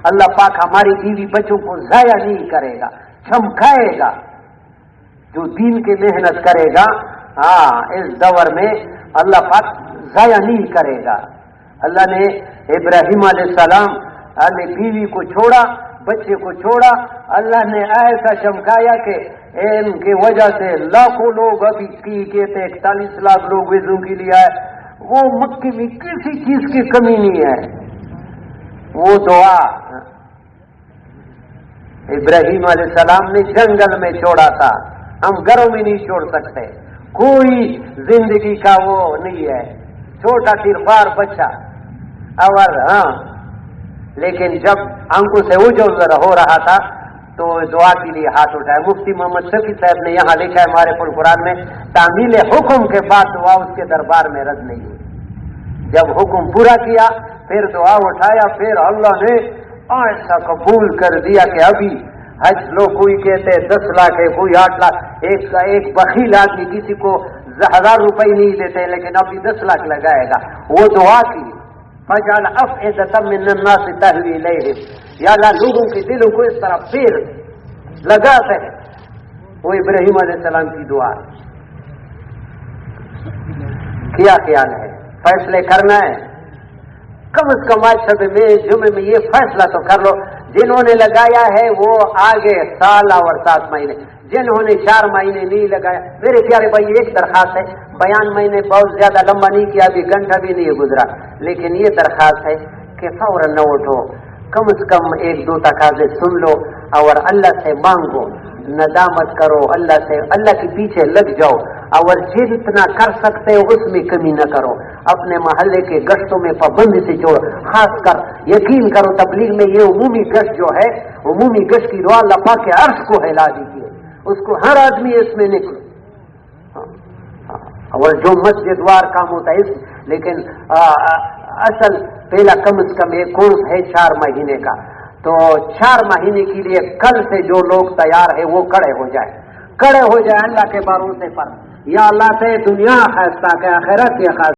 اللہ پاک ہماری بیوی بچوں کو ضائع نہیں کرے گا، چمکائے گا۔ جو دین کی محنت کرے گا اس دور میں اللہ پاک ضائع نہیں کرے گا۔ اللہ نے ابراہیم علیہ السلام نے بیوی کو چھوڑا، بچے کو چھوڑا، اللہ نے ایسا چمکایا کہ ان کی وجہ سے لاکھوں لوگ ابھی کہتے 41 لاکھ لوگ وضو کے لیے آئے، وہ مکے میں کسی چیز کی کمی نہیں ہے۔ وہ دعا ابراہیم علیہ السلام نے جنگل میں چھوڑا تھا، ہم گھروں میں نہیں چھوڑ سکتے، کوئی زندگی کا وہ نہیں ہے، چھوٹا تیرفار بچہ اور لیکن جب آنکھوں سے اجل ہو رہا تھا تو دعا کے لیے ہاتھ اٹھایا۔ مفتی محمد شفیع صاحب نے یہاں لکھا ہے ہمارے قرآن میں، تعمیل حکم کے بعد دعا اس کے دربار میں رد نہیں ہوئی۔ جب حکم پورا کیا پھر دعا اٹھایا، پھر اللہ نے ایسا قبول کر دیا کہ ابھی حج لوگ کوئی کہتے 10 لاکھ ہے، کوئی 8 لاکھ، ایک بخیل آدمی کسی کو 1000 روپے نہیں دیتے لیکن ابھی 10 لاکھ لگائے گا۔ وہ دعا کی فجعل افئدة من الناس تهوي إليهم، یا اللہ لوگوں کے دلوں کو اس طرح پھیر لگا ہے۔ وہ ابراہیم علیہ السلام کی دعا۔ کیا خیال ہے؟ فیصلے کرنا ہے، کم از کم آج شب میں جمعے میں یہ فیصلہ تو کر لو، جنہوں نے لگایا ہے وہ آگے سال اور 7 مہینے، جنہوں نے 4 مہینے نہیں لگایا، میرے پیارے بھائی ایک درخواست ہے، بیان میں نے بہت زیادہ لمبا نہیں کیا، ابھی گھنٹہ بھی نہیں گزرا، لیکن یہ درخواست ہے کہ فوراً نہ اٹھو، کم از کم 1-2 تقاضے سن لو اور اللہ سے مانگو، ندامت کرو، اللہ سے، اللہ کے پیچھے لگ جاؤ اور جتنا کر سکتے ہو اس میں کمی نہ کرو، اپنے محلے کے گشتوں میں پابندی سے چھوڑو، خاص کر یقین کرو تبلیغ میں یہ عمومی گشت جو ہے، عمومی گشت کی دعا اللہ پاک کے عرش کو ہلا دیجیے، اس کو ہر آدمی اس میں نکلے، اور جو مسجد وار کام ہوتا ہے لیکن اصل پہلا کم از کم ایک کورس ہے 4 مہینے کا، تو 4 مہینے کے لیے کل سے جو لوگ تیار ہے وہ کھڑے ہو جائے اللہ کے بھروسے پر، یا اللہ سے دنیا خاصہ کہ آخرت کے خاص